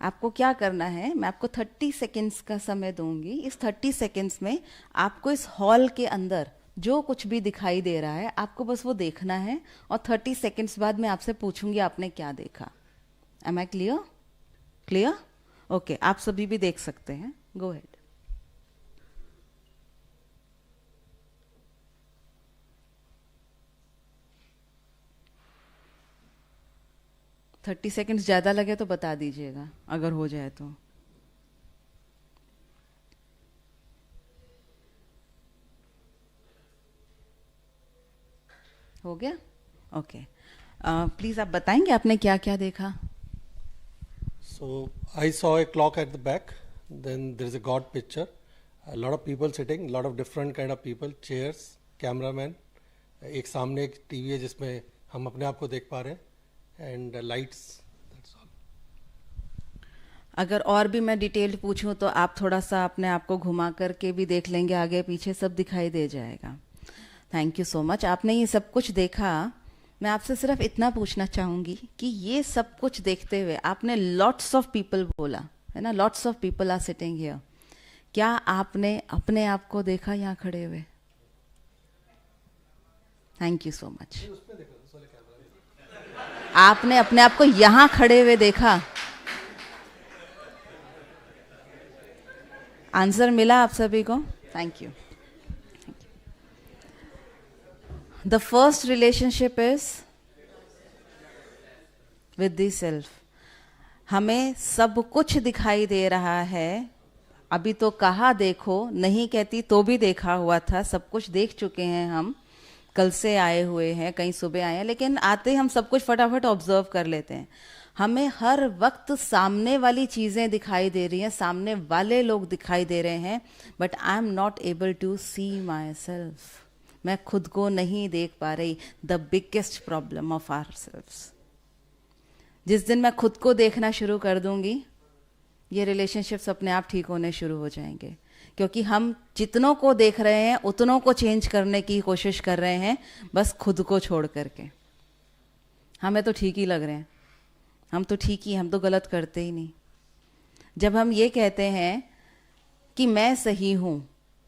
आपको क्या करना है, मैं आपको 30 सेकेंड्स का समय दूंगी। इस 30 सेकेंड्स में आपको इस हॉल के अंदर जो कुछ भी दिखाई दे रहा है, आपको बस वो देखना है, और 30 सेकेंड्स बाद मैं आपसे पूछूंगी आपने क्या देखा। Am I clear? Clear? Okay, आप सभी भी देख सकते हैं, गो अहेड। 30 सेकेंड्स ज़्यादा लगे तो बता दीजिएगा, अगर हो जाए तो। हो गया? ओके, प्लीज़ आप बताएंगे आपने क्या क्या देखा? So I saw a clock at the back, then there is a God picture, a lot of people sitting, a lot of different kind of people, chairs, cameraman, एक सामने एक टीवी है जिसमें हम अपने आप को देख पा रहे हैं, and lights, that's all. अगर और भी मैं डिटेल्ड पूछूं तो आप थोड़ा सा अपने आप को घुमा करके भी देख लेंगे, आगे पीछे सब दिखाई दे जाएगा। Thank you so much. आपने ये सब कुछ देखा। मैं आपसे सिर्फ इतना पूछना चाहूँगी कि ये सब कुछ देखते हुए आपने लॉट्स ऑफ पीपल बोला है ना, lots of people are sitting here. क्या आपने अपने आप को देखा यहाँ खड़े हुए? Thank you so much. आपने अपने आप को यहाँ खड़े हुए देखा? आंसर मिला आप सभी को? Thank you. The first relationship is with the self. हमें सब कुछ दिखाई दे रहा है। अभी तो कहा देखो, नहीं कहती तो भी देखा हुआ था, सब कुछ देख चुके हैं हम। कल से आए हुए हैं, कहीं सुबह आए हैं, लेकिन आते हम सब कुछ फटाफट ऑब्जर्व कर लेते हैं। हमें हर वक्त सामने वाली चीज़ें दिखाई दे रही हैं, सामने वाले लोग दिखाई दे रहे हैं, but I am not able to see myself. मैं खुद को नहीं देख पा रही। The biggest problem of ourselves. जिस दिन मैं खुद को देखना शुरू कर दूंगी, ये रिलेशनशिप्स अपने आप ठीक होने शुरू हो जाएंगे। क्योंकि हम जितनों को देख रहे हैं उतनों को चेंज करने की कोशिश कर रहे हैं, बस खुद को छोड़ करके। हमें तो ठीक ही लग रहे हैं, हम तो ठीक ही, हम तो गलत करते ही नहीं। जब हम ये कहते हैं कि मैं सही हूं,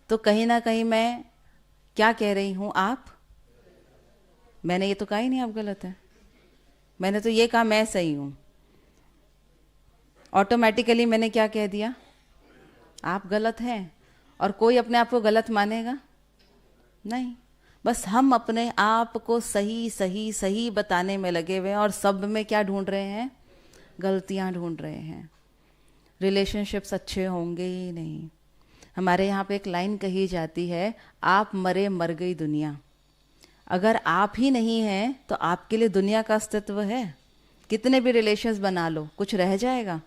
तो कहीं ना कहीं मैं क्या कह रही हूं? आप, मैंने ये तो कहा ही नहीं आप गलत है, मैंने तो ये कहा मैं सही हूं। ऑटोमेटिकली मैंने क्या कह दिया? आप गलत हैं। और कोई अपने आप को गलत मानेगा? नहीं। बस हम अपने आप को सही सही सही बताने में लगे हुए हैं, और सब में क्या ढूंढ रहे हैं? गलतियां ढूंढ रहे हैं। रिलेशनशिप्स अच्छे होंगे ही नहीं। हमारे यहाँ पे एक लाइन कही जाती है, आप मरे मर गई दुनिया। अगर आप ही नहीं हैं तो आपके लिए दुनिया का अस्तित्व है? कितने भी रिलेशंस बना लो, कुछ रह जाएगा?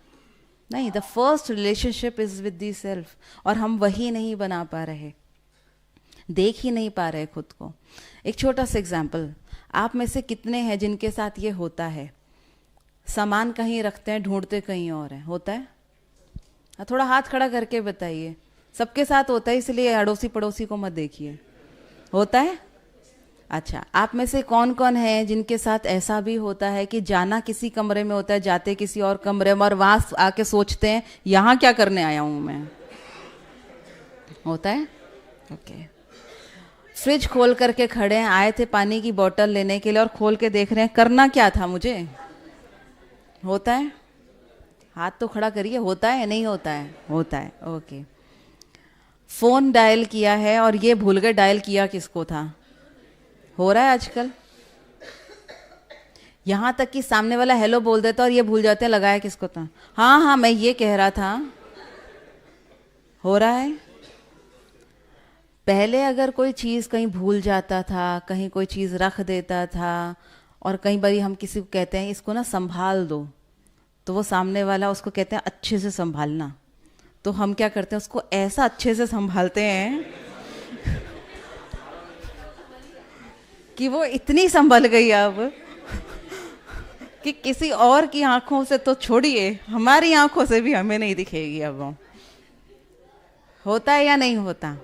नहीं। The first relationship is with the self, और हम वही नहीं बना पा रहे, देख ही नहीं पा रहे खुद को। एक छोटा सा एग्जाम्पल, आप में से कितने हैं जिनके साथ ये होता है? सामान कहीं रखते हैं, ढूंढते कहीं और है। होता है? थोड़ा हाथ खड़ा करके बताइए। सबके साथ होता है, इसलिए अड़ोसी पड़ोसी को मत देखिए। होता है? अच्छा, आप में से कौन कौन है जिनके साथ ऐसा भी होता है कि जाना किसी कमरे में होता है, जाते किसी और कमरे में, और वहां आके सोचते हैं यहाँ क्या करने आया हूं मैं? होता है? ओके। फ्रिज खोल करके खड़े हैं, आए थे पानी की बोतल लेने के लिए और खोल के देख रहे हैं करना क्या था मुझे? होता है? हाथ तो खड़ा करिए। होता है? नहीं होता है? होता है। ओके। फोन डायल किया है और ये भूल गए डायल किया किसको था। हो रहा है आजकल। यहां तक कि सामने वाला हेलो बोल देता और ये भूल जाते हैं लगाया किसको था। हाँ हाँ मैं ये कह रहा था। हो रहा है। पहले अगर कोई चीज़ कहीं भूल जाता था, कहीं कोई चीज़ रख देता था, और कई बार हम किसी को कहते हैं इसको ना संभाल दो, तो वो सामने वाला उसको कहते हैं अच्छे से संभालना। तो हम क्या करते हैं, उसको ऐसा अच्छे से संभालते हैं कि वो इतनी संभल गई अब कि किसी और की आंखों से तो छोड़िए, हमारी आंखों से भी हमें नहीं दिखेगी अब वो। होता है या नहीं होता?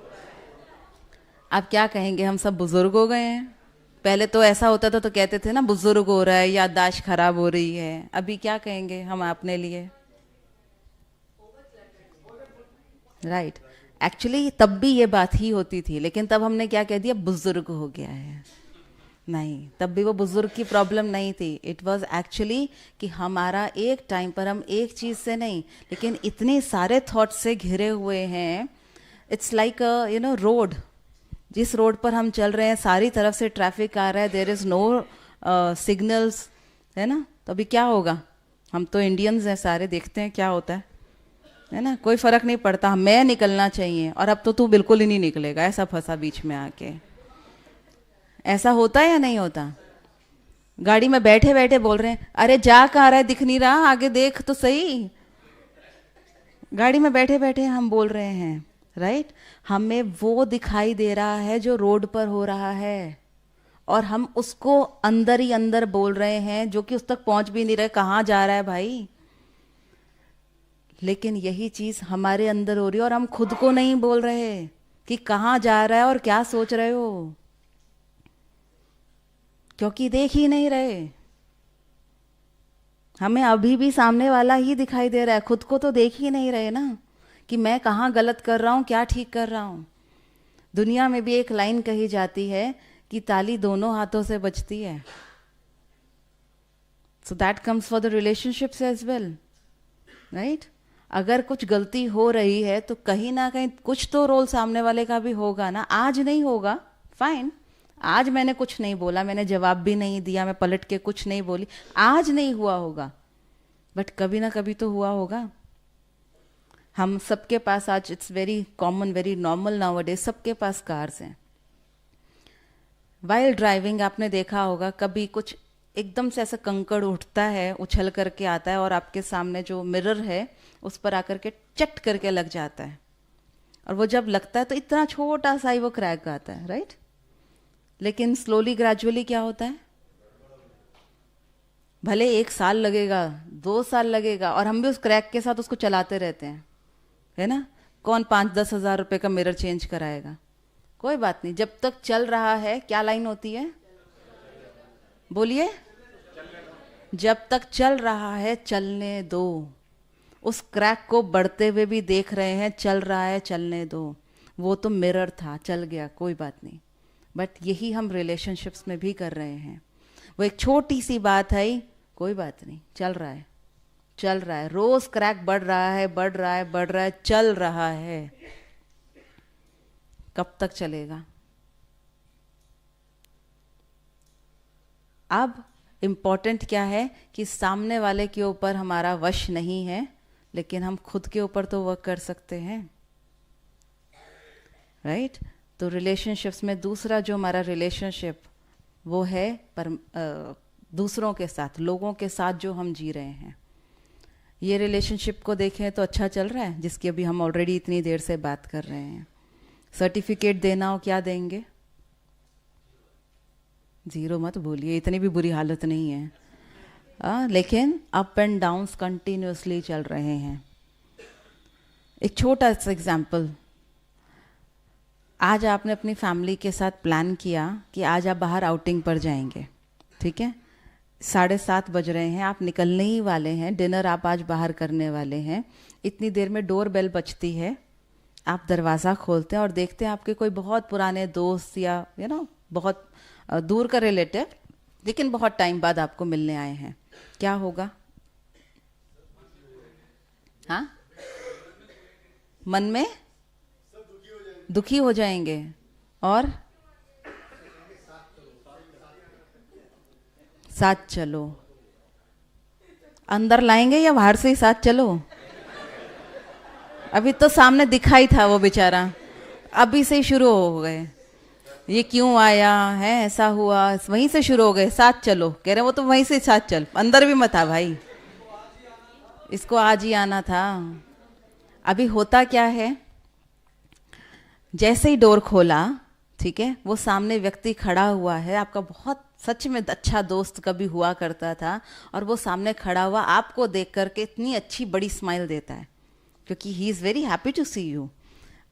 आप क्या कहेंगे, हम सब बुजुर्ग हो गए हैं? पहले तो ऐसा होता था तो कहते थे ना बुजुर्ग हो रहा है, याददाश्त खराब हो रही है। अभी क्या कहेंगे हम अपने लिए? राइट। एक्चुअली तब भी ये बात ही होती थी, लेकिन तब हमने क्या कह दिया, बुजुर्ग हो गया है। नहीं, तब भी वो बुजुर्ग की प्रॉब्लम नहीं थी। इट वाज एक्चुअली कि हमारा एक टाइम पर हम एक चीज़ से नहीं, लेकिन इतने सारे थॉट्स से घिरे हुए हैं। It's like road. जिस रोड पर हम चल रहे हैं सारी तरफ से ट्रैफिक आ रहा है, देयर इज़ नो सिग्नल्स, है ना? तो अभी क्या होगा? हम तो इंडियंस हैं सारे, देखते हैं क्या होता है ना? कोई फर्क नहीं पड़ता, मैं निकलना चाहिए और अब तो तू बिल्कुल ही नहीं निकलेगा, ऐसा फंसा बीच में आके। ऐसा होता है या नहीं होता? गाड़ी में बैठे बैठे बोल रहे हैं अरे जा कहाँ रहा है, दिख नहीं रहा, आगे देख तो सही। गाड़ी में बैठे बैठे हम बोल रहे हैं, राइट? हमें वो दिखाई दे रहा है जो रोड पर हो रहा है, और हम उसको अंदर ही अंदर बोल रहे हैं, जो कि उस तक पहुंच भी नहीं रहे। कहाँ जा रहा है भाई? लेकिन यही चीज हमारे अंदर हो रही है और हम खुद को नहीं बोल रहे कि कहाँ जा रहा है और क्या सोच रहे हो, क्योंकि देख ही नहीं रहे। हमें अभी भी सामने वाला ही दिखाई दे रहा है, खुद को तो देख ही नहीं रहे ना कि मैं कहाँ गलत कर रहा हूँ, क्या ठीक कर रहा हूँ। दुनिया में भी एक लाइन कही जाती है कि ताली दोनों हाथों से बजती है। So that comes for the relationships as well, right? अगर कुछ गलती हो रही है तो कहीं ना कहीं कुछ तो रोल सामने वाले का भी होगा ना। आज नहीं होगा, फाइन, आज मैंने कुछ नहीं बोला, मैंने जवाब भी नहीं दिया, मैं पलट के कुछ नहीं बोली, आज नहीं हुआ होगा, बट कभी ना कभी तो हुआ होगा। हम सबके पास आज, it's very common, very normal nowadays, सबके पास कार्स हैं। वाइल ड्राइविंग आपने देखा होगा, कभी कुछ एकदम से ऐसा कंकड़ उठता है, उछल करके आता है और आपके सामने जो मिरर है उस पर आकर के चट करके लग जाता है। और वो जब लगता है तो इतना छोटा सा ही वो क्रैक आता है, राइट। लेकिन स्लोली ग्रेजुअली क्या होता है, भले 1 साल लगेगा, 2 साल लगेगा, और हम भी उस क्रैक के साथ उसको चलाते रहते हैं, है ना। कौन 5-10 हज़ार रुपये का मिरर चेंज कराएगा, कोई बात नहीं। जब तक चल रहा है, क्या लाइन होती है, बोलिए, जब तक चल रहा है चलने दो। उस क्रैक को बढ़ते हुए भी देख रहे हैं, चल रहा है, चलने दो। वो तो मिरर था, चल गया, कोई बात नहीं। बट यही हम रिलेशनशिप्स में भी कर रहे हैं। वो एक छोटी सी बात है, कोई बात नहीं, चल रहा है, चल रहा है, रोज क्रैक बढ़ रहा है, बढ़ रहा है, बढ़ रहा है, चल रहा है। कब तक चलेगा। अब इम्पॉर्टेंट क्या है कि सामने वाले के ऊपर हमारा वश नहीं है, लेकिन हम खुद के ऊपर तो वर्क कर सकते हैं, राइट। तो रिलेशनशिप्स में दूसरा जो हमारा रिलेशनशिप वो है दूसरों के साथ, लोगों के साथ जो हम जी रहे हैं। ये रिलेशनशिप को देखें तो अच्छा चल रहा है, जिसकी अभी हम ऑलरेडी इतनी देर से बात कर रहे हैं। सर्टिफिकेट देना हो, क्या देंगे, 0 मत बोलिए, इतनी भी बुरी हालत नहीं है। लेकिन अप एंड डाउन्स कंटिन्यूसली चल रहे हैं। एक छोटा सा एग्जाम्पल, आज आपने अपनी फैमिली के साथ प्लान किया कि आज आप बाहर आउटिंग पर जाएंगे, ठीक है। 7:30 बज रहे हैं, आप निकलने ही वाले हैं, डिनर आप आज बाहर करने वाले हैं। इतनी देर में डोर बेल बजती है, आप दरवाज़ा खोलते हैं और देखते हैं आपके कोई बहुत पुराने दोस्त या बहुत दूर का रिलेटिव, लेकिन बहुत टाइम बाद आपको मिलने आए हैं। क्या होगा, हाँ, मन में दुखी हो जाएंगे और साथ चलो, अंदर लाएंगे या बाहर से ही साथ चलो। अभी तो सामने दिखाई था वो बेचारा, अभी से ही शुरू हो गए, ये क्यों आया है, ऐसा हुआ, वहीं से शुरू हो गए, साथ चलो। कह रहे वो तो वहीं से साथ चल, अंदर भी मत आ भाई, इसको आज ही आना था। अभी होता क्या है, जैसे ही डोर खोला, ठीक है, वो सामने व्यक्ति खड़ा हुआ है, आपका बहुत सच में अच्छा दोस्त कभी हुआ करता था, और वो सामने खड़ा हुआ आपको देख करके इतनी अच्छी बड़ी स्माइल देता है, क्योंकि he is very happy to see you.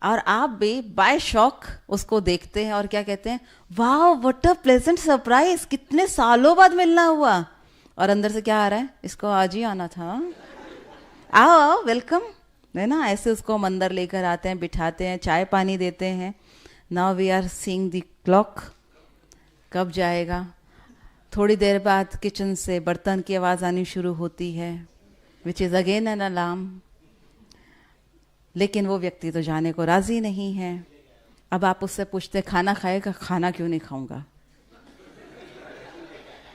और आप भी बाय शॉक उसको देखते हैं और क्या कहते हैं, वाह व्हाट अ प्लेजेंट सरप्राइज, कितने सालों बाद मिलना हुआ। और अंदर से क्या आ रहा है, इसको आज ही आना था, आओ वेलकम, है ना। ऐसे उसको हम अंदर लेकर आते हैं, बिठाते हैं, चाय पानी देते हैं। Now we are seeing the clock, कब जाएगा। थोड़ी देर बाद किचन से बर्तन की आवाज़ आनी शुरू होती है, which is again an alarm. लेकिन वो व्यक्ति तो जाने को राज़ी नहीं है। अब आप उससे पूछते खाना खाएगा, खाना क्यों नहीं खाऊंगा।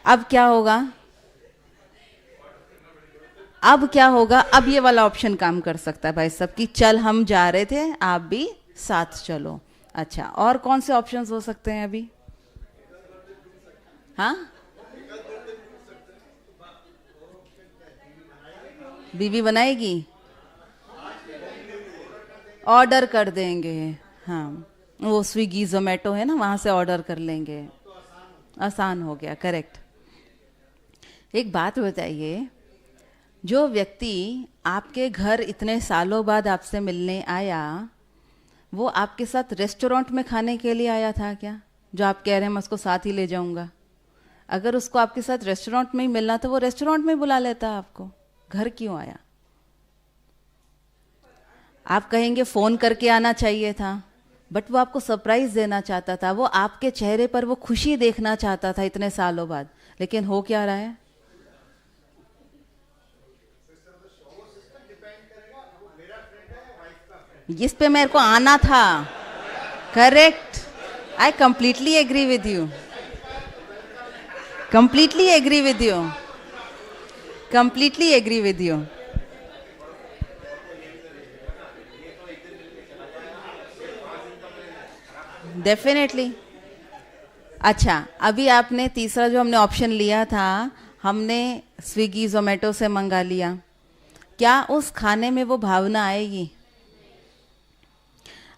अब क्या होगा, अब क्या होगा, अब ये वाला ऑप्शन काम कर सकता है भाई साहब कि चल हम जा रहे थे, आप भी साथ चलो। अच्छा, और कौन से ऑप्शंस हो सकते हैं अभी, हाँ, बीवी बनाएगी, ऑर्डर कर देंगे, हाँ, वो स्विगी जोमेटो है ना, वहाँ से ऑर्डर कर लेंगे, आसान हो गया, करेक्ट। एक बात बताइए, जो व्यक्ति आपके घर इतने सालों बाद आपसे मिलने आया, वो आपके साथ रेस्टोरेंट में खाने के लिए आया था क्या, जो आप कह रहे हैं मैं उसको साथ ही ले जाऊंगा। अगर उसको आपके साथ रेस्टोरेंट में ही मिलना तो वो रेस्टोरेंट में बुला लेता आपको, घर क्यों आया। आप कहेंगे फ़ोन करके आना चाहिए था, बट वो आपको सरप्राइज देना चाहता था, वो आपके चेहरे पर वो खुशी देखना चाहता था इतने सालों बाद। लेकिन हो क्या रहा है, इस पे मेरे को आना था, correct. I completely agree with you, completely agree with you, completely agree with you. Definitely अच्छा, अभी आपने तीसरा जो हमने ऑप्शन लिया था, हमने स्विगी जोमेटो से मंगा लिया, क्या उस खाने में वो भावना आएगी?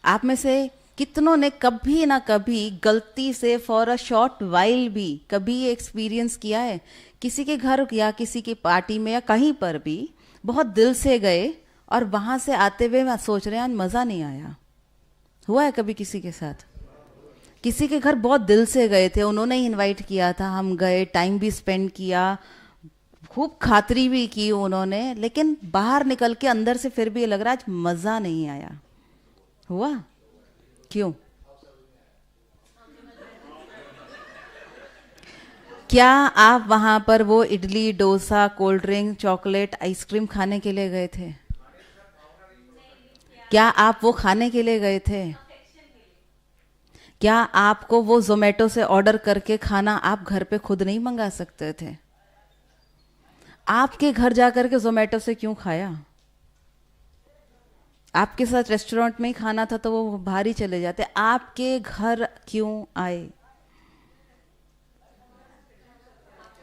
आप में से कितनों ने कभी ना कभी गलती से फॉर अ शॉर्ट वाइल भी कभी एक्सपीरियंस किया है, किसी के घर या किसी की पार्टी में या कहीं पर भी बहुत दिल से गए और वहां से आते हुए सोच रहे हैं मज़ा नहीं आया? हुआ है कभी किसी के साथ? किसी के घर बहुत दिल से गए थे, उन्होंने ही इनवाइट किया था, हम गए, टाइम भी स्पेंड किया, खूब खातरी भी की उन्होंने, लेकिन बाहर निकल के अंदर से फिर भी ये लग रहा आज मज़ा नहीं आया? हुआ? क्यों? क्या आप वहां पर वो idli dosa cold drink chocolate ice cream खाने के लिए गए थे? क्या आप वो खाने के लिए गए थे? क्या आपको वो जोमेटो से ऑर्डर करके खाना आप घर पे खुद नहीं मंगा सकते थे? आपके घर जाकर के जोमेटो से क्यों खाया? आपके साथ रेस्टोरेंट में ही खाना था तो वो बाहर ही चले जाते, आपके घर क्यों आए?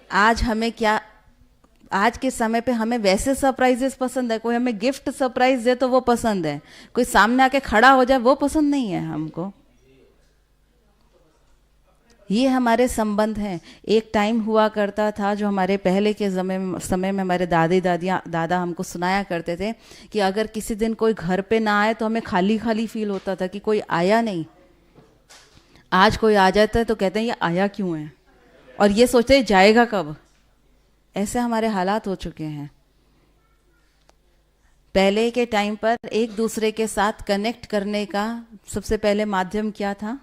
आज हमें क्या, आज के समय पे हमें वैसे सरप्राइजेस पसंद है, कोई हमें गिफ्ट सरप्राइज दे तो वो पसंद है, कोई सामने आके खड़ा हो जाए वो पसंद नहीं है हमको। ये हमारे संबंध हैं। एक टाइम हुआ करता था जो हमारे पहले के समय में हमारे दादी दादा हमको सुनाया करते थे कि अगर किसी दिन कोई घर पे ना आए तो हमें खाली खाली फील होता था कि कोई आया नहीं। आज कोई आ जाता है तो कहते हैं ये आया क्यों है, और ये सोचते हैं जाएगा कब। ऐसे हमारे हालात हो चुके हैं। पहले के टाइम पर एक दूसरे के साथ कनेक्ट करने का सबसे पहले माध्यम क्या था?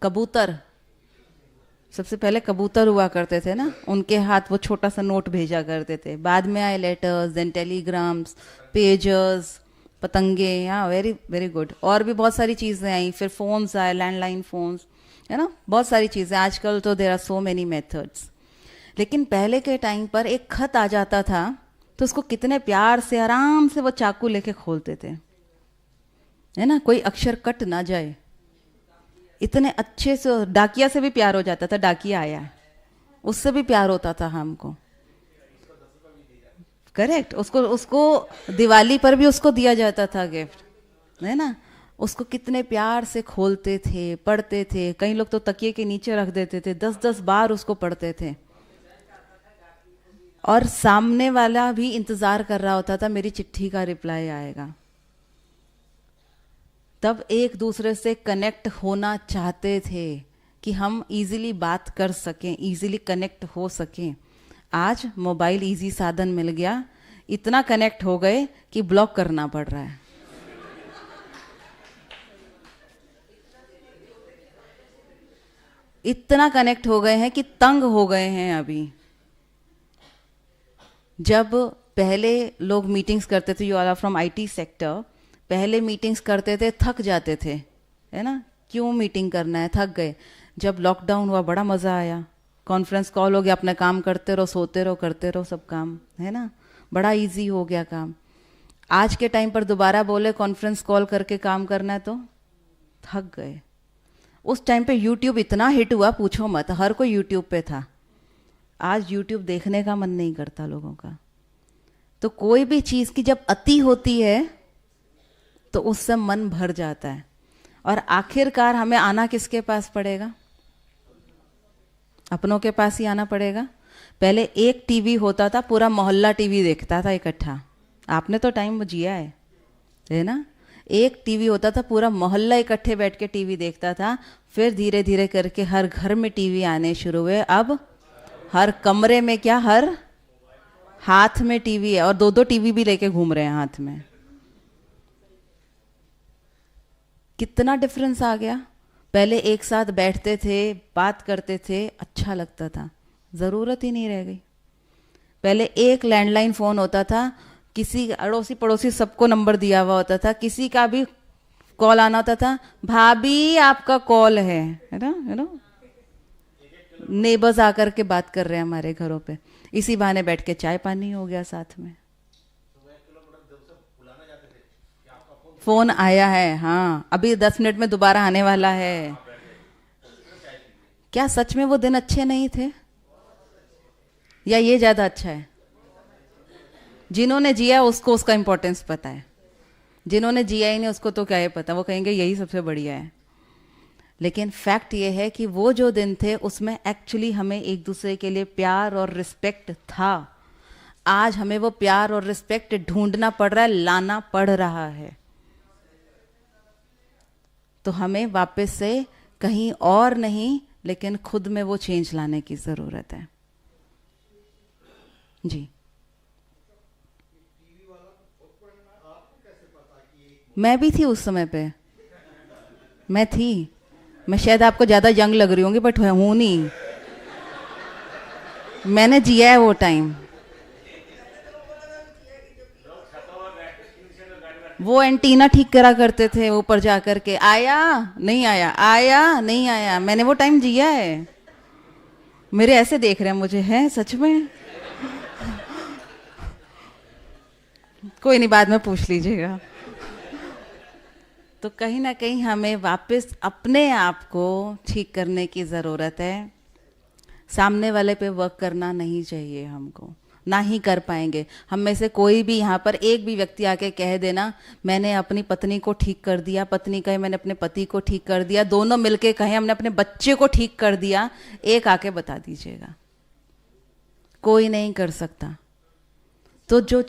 कबूतर। सबसे पहले कबूतर हुआ करते थे ना, उनके हाथ वो छोटा सा नोट भेजा करते थे, बाद में आए लेटर्स, देन टेलीग्राम्स, पेजर्स, पतंगे, हाँ वेरी वेरी गुड, और भी बहुत सारी चीज़ें आई, फिर फोन्स आए, लैंडलाइन फोन्स, है ना, बहुत सारी चीज़ें। आजकल तो there are so many methods. लेकिन पहले के टाइम पर एक खत आ जाता था तो उसको कितने प्यार से आराम से वो चाकू लेके खोलते थे, है ना, कोई अक्षर कट ना जाए, इतने अच्छे से। डाकिया से भी प्यार हो जाता था, डाकिया आया है उससे भी प्यार होता था हमको, करेक्ट। उसको उसको दिवाली पर भी उसको दिया जाता था गिफ्ट, है ना। उसको कितने प्यार से खोलते थे, पढ़ते थे, कई लोग तो तकिए के नीचे रख देते थे, 10-10 बार उसको पढ़ते थे, और सामने वाला भी इंतजार कर रहा होता था मेरी चिट्ठी का रिप्लाई आएगा। तब एक दूसरे से कनेक्ट होना चाहते थे कि हम इजीली बात कर सकें, इजीली कनेक्ट हो सकें। आज मोबाइल इजी साधन मिल गया, इतना कनेक्ट हो गए कि ब्लॉक करना पड़ रहा है। इतना कनेक्ट हो गए हैं कि तंग हो गए हैं। अभी जब पहले लोग मीटिंग्स करते थे, you are from IT sector, पहले मीटिंग्स करते थे, थक जाते थे, है ना, क्यों मीटिंग करना है, थक गए। जब लॉकडाउन हुआ बड़ा मज़ा आया, कॉन्फ्रेंस कॉल हो गया, अपना काम करते रहो, सोते रहो, करते रहो सब काम, है ना, बड़ा इजी हो गया काम। आज के टाइम पर दोबारा बोले कॉन्फ्रेंस कॉल करके काम करना है तो थक गए। उस टाइम पे यूट्यूब इतना हिट हुआ पूछो मत, हर कोई यूट्यूब पे था। आज यूट्यूब देखने का मन नहीं करता लोगों का। तो कोई भी चीज़ की जब अति होती है तो उससे मन भर जाता है, और आखिरकार हमें आना किसके पास पड़ेगा? अपनों के पास ही आना पड़ेगा। पहले एक टीवी होता था, पूरा मोहल्ला टीवी देखता था इकट्ठा, आपने तो टाइम जिया है ना। एक टीवी होता था, पूरा मोहल्ला इकट्ठे बैठ के टीवी देखता था। फिर धीरे धीरे करके हर घर में टीवी आने शुरू हुए। अब हर कमरे में क्या, हर हाथ में टीवी है, और 2-2 टीवी भी लेके घूम रहे हैं हाथ में। कितना डिफरेंस आ गया। पहले एक साथ बैठते थे, बात करते थे, अच्छा लगता था, ज़रूरत ही नहीं रह गई। पहले एक लैंडलाइन फ़ोन होता था, किसी अड़ोसी पड़ोसी सबको नंबर दिया हुआ होता था, किसी का भी कॉल आना होता था, भाभी आपका कॉल है ना, यू नो, नेबर्स आकर के बात कर रहे हैं हमारे घरों पे, इसी बहाने बैठ के चाय पानी हो गया साथ में। फोन आया है, हाँ अभी 10 मिनट में दोबारा आने वाला है। क्या सच में वो दिन अच्छे नहीं थे, या ये ज्यादा अच्छा है? जिन्होंने जिया उसको उसका इम्पोर्टेंस पता है, जिन्होंने जिया ही नहीं उसको तो क्या ही पता, वो कहेंगे यही सबसे बढ़िया है। लेकिन फैक्ट ये है कि वो जो दिन थे उसमें एक्चुअली हमें एक दूसरे के लिए प्यार और रिस्पेक्ट था। आज हमें वो प्यार और रिस्पेक्ट ढूंढना पड़ रहा है, लाना पड़ रहा है। तो हमें वापस से कहीं और नहीं लेकिन खुद में वो चेंज लाने की ज़रूरत है। जी, मैं भी थी उस समय पे, मैं थी। मैं शायद आपको ज़्यादा यंग लग रही होंगी बट हूँ नहीं, मैंने जिया है वो टाइम। वो एंटीना ठीक करा करते थे ऊपर जा करके, आया नहीं आया, आया नहीं आया, मैंने वो टाइम जिया है। मेरे ऐसे देख रहे हैं मुझे, है सच में? कोई नहीं, बाद में पूछ लीजिएगा। तो कहीं ना कहीं हमें वापस अपने आप को ठीक करने की ज़रूरत है। सामने वाले पे वर्क करना नहीं चाहिए हमको, ना ही कर पाएंगे। हम में से कोई भी यहाँ पर एक भी व्यक्ति आके कह देना मैंने अपनी पत्नी को ठीक कर दिया, पत्नी कहे मैंने अपने पति को ठीक कर दिया, दोनों मिलके कहें हमने अपने बच्चे को ठीक कर दिया, एक आके बता दीजिएगा। कोई नहीं कर सकता। तो जो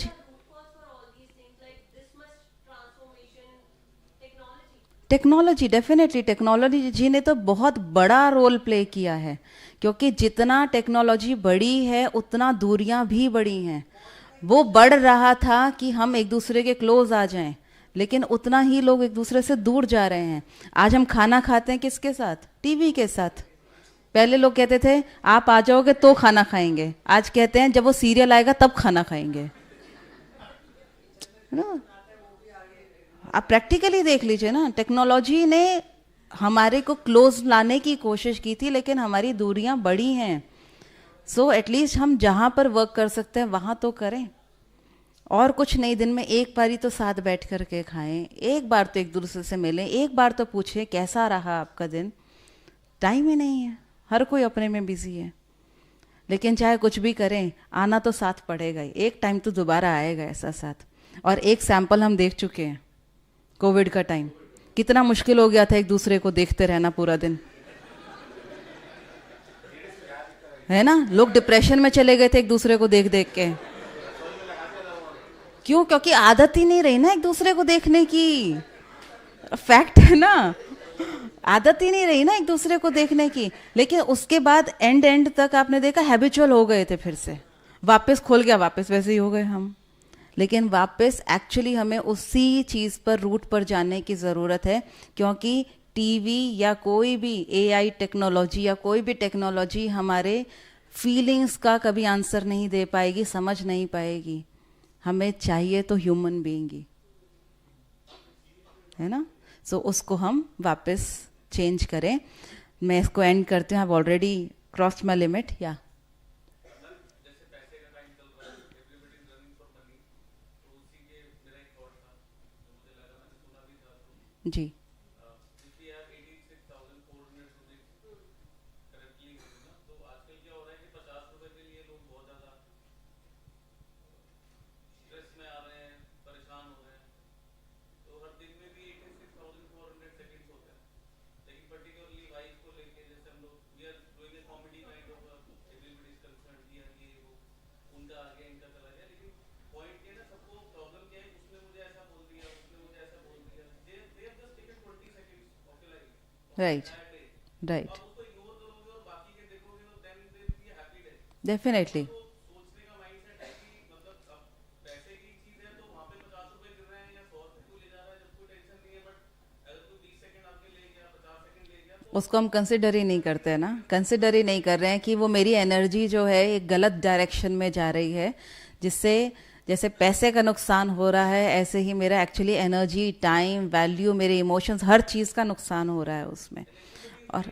टेक्नोलॉजी, डेफिनेटली टेक्नोलॉजी जी ने तो बहुत बड़ा रोल प्ले किया है, क्योंकि जितना टेक्नोलॉजी बड़ी है उतना दूरियां भी बड़ी हैं। वो बढ़ रहा था कि हम एक दूसरे के क्लोज आ जाएं, लेकिन उतना ही लोग एक दूसरे से दूर जा रहे हैं। आज हम खाना खाते हैं किसके साथ? टीवी के साथ। पहले लोग कहते थे आप आ जाओगे तो खाना खाएंगे, आज कहते हैं जब वो सीरियल आएगा तब खाना खाएंगे, है ना? आप प्रैक्टिकली देख लीजिए ना, टेक्नोलॉजी ने हमारे को क्लोज लाने की कोशिश की थी लेकिन हमारी दूरियां बढ़ी हैं। सो एटलीस्ट हम जहाँ पर वर्क कर सकते हैं वहाँ तो करें। और कुछ नहीं, दिन में एक बार ही तो साथ बैठ कर के खाएं, एक बार तो एक दूसरे से मिलें, एक बार तो पूछें कैसा रहा आपका दिन। टाइम ही नहीं है, हर कोई अपने में बिजी है। लेकिन चाहे कुछ भी करें आना तो साथ पड़ेगा ही, एक टाइम तो दोबारा आएगा ऐसा साथ। और एक सैंपल हम देख चुके हैं, कोविड का टाइम कितना मुश्किल हो गया था एक दूसरे को देखते रहना पूरा दिन, है ना? लोग डिप्रेशन में चले गए थे एक दूसरे को देख देख के। क्यों? क्योंकि आदत ही नहीं रही ना एक दूसरे को देखने की। फैक्ट है ना, आदत ही नहीं रही ना एक दूसरे को देखने की। लेकिन उसके बाद एंड तक आपने देखा हैबिचुअल हो गए थे, फिर से वापस खोल गया, वापस वैसे ही हो गए हम। लेकिन वापस एक्चुअली हमें उसी चीज़ पर, रूट पर जाने की ज़रूरत है, क्योंकि टीवी या कोई भी एआई टेक्नोलॉजी या कोई भी टेक्नोलॉजी हमारे फीलिंग्स का कभी आंसर नहीं दे पाएगी, समझ नहीं पाएगी। हमें चाहिए तो ह्यूमन बीइंग ही, है ना? सो उसको हम वापस चेंज करें। मैं इसको एंड करती हूँ, I have already crossed my limit. या जी, राइट, राइट, डेफिनेटली। उसको हम कंसिडर ही नहीं करते हैं ना, कंसिडर ही नहीं कर रहे हैं कि वो मेरी एनर्जी जो है एक गलत डायरेक्शन में जा रही है, जिससे जैसे पैसे का नुकसान हो रहा है ऐसे ही मेरा एक्चुअली एनर्जी, टाइम, वैल्यू, मेरे इमोशंस, हर चीज़ का नुकसान हो रहा है उसमें। और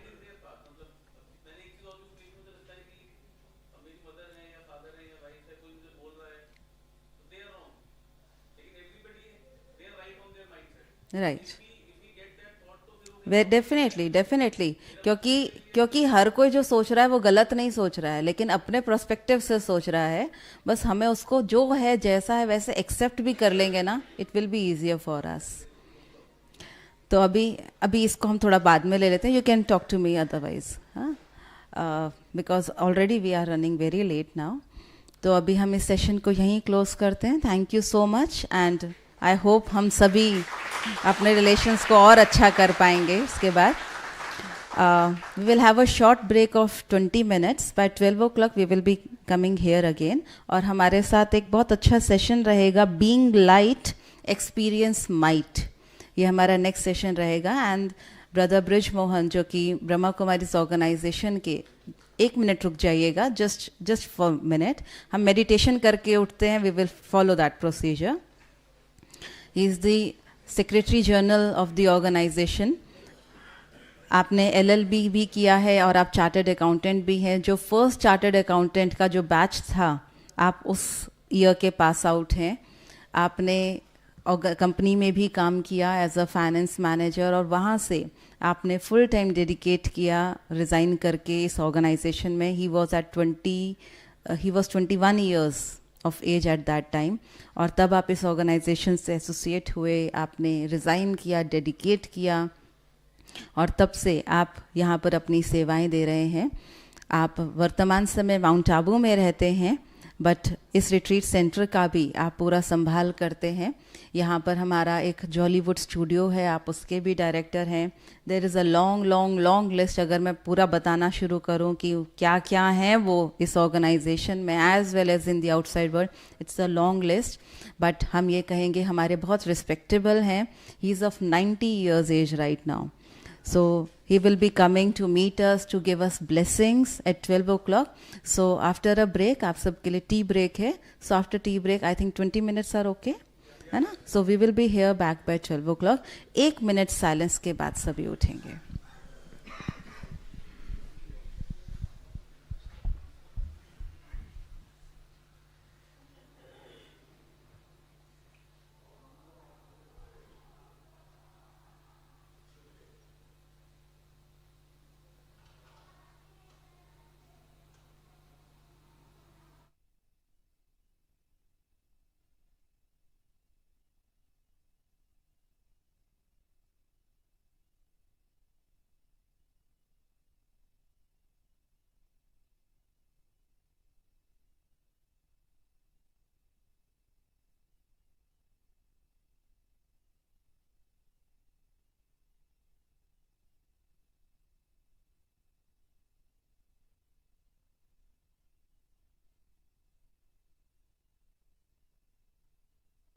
राइट, वे डेफिनेटली डेफिनेटली, क्योंकि हर कोई जो सोच रहा है वो गलत नहीं सोच रहा है, लेकिन अपने प्रोस्पेक्टिव से सोच रहा है। बस हमें उसको जो है जैसा है वैसे एक्सेप्ट भी कर लेंगे ना, it will be easier for us. तो अभी इसको हम थोड़ा बाद में ले लेते हैं, you can talk to me otherwise, हाँ, because already we are running very late now. तो अभी हम इस सेशन को यहीं क्लोज करते हैं। Thank you so much, and I hope हम सभी अपने रिलेशंस को और अच्छा कर पाएंगे इसके बाद। We will have a short break of 20 minutes. By 12 o'clock we will be coming here again, और हमारे साथ एक बहुत अच्छा सेशन रहेगा, बीइंग लाइट एक्सपीरियंस माइट। ये हमारा नेक्स्ट सेशन रहेगा। एंड ब्रदर ब्रिज मोहन, जो कि ब्रह्मा कुमारीज ऑर्गेनाइजेशन के, 1 मिनट रुक जाइएगा, जस्ट फॉर मिनट, हम मेडिटेशन करके उठते हैं, we will follow that procedure. He is the secretary general of the organisation. आपने LLB भी किया है और आप चार्टर्ड अकाउंटेंट भी हैं। जो फर्स्ट चार्टर्ड अकाउंटेंट का जो बैच था, आप उस ईयर के पास आउट हैं। आपने कंपनी में भी काम किया एज अ फाइनेंस मैनेजर, और वहाँ से आपने फुल टाइम डेडिकेट किया रिज़ाइन करके इस ऑर्गेनाइजेशन में। He was 21 years of age at that time, और तब आप इस ऑर्गेनाइजेशन से एसोसिएट हुए, आपने रिज़ाइन किया, डेडिकेट किया, और तब से आप यहाँ पर अपनी सेवाएं दे रहे हैं। आप वर्तमान समय माउंट आबू में रहते हैं, बट इस रिट्रीट सेंटर का भी आप पूरा संभाल करते हैं। यहाँ पर हमारा एक जॉलीवुड स्टूडियो है, आप उसके भी डायरेक्टर हैं। There is a long long long list, अगर मैं पूरा बताना शुरू करूँ कि क्या क्या है वो इस ऑर्गेनाइजेशन में, as well as in the outside world, it's a long list. But हम ये कहेंगे हमारे बहुत रिस्पेक्टेबल हैं। He is of 90 years age right now, so he will be coming to meet us to give us blessings at 12 o'clock. So after a break, आप सबके लिए tea break है, so after tea break I think 20 minutes are okay, है ना? So we will be here back by 12 o'clock. 1 minute silence के बाद सभी उठेंगे।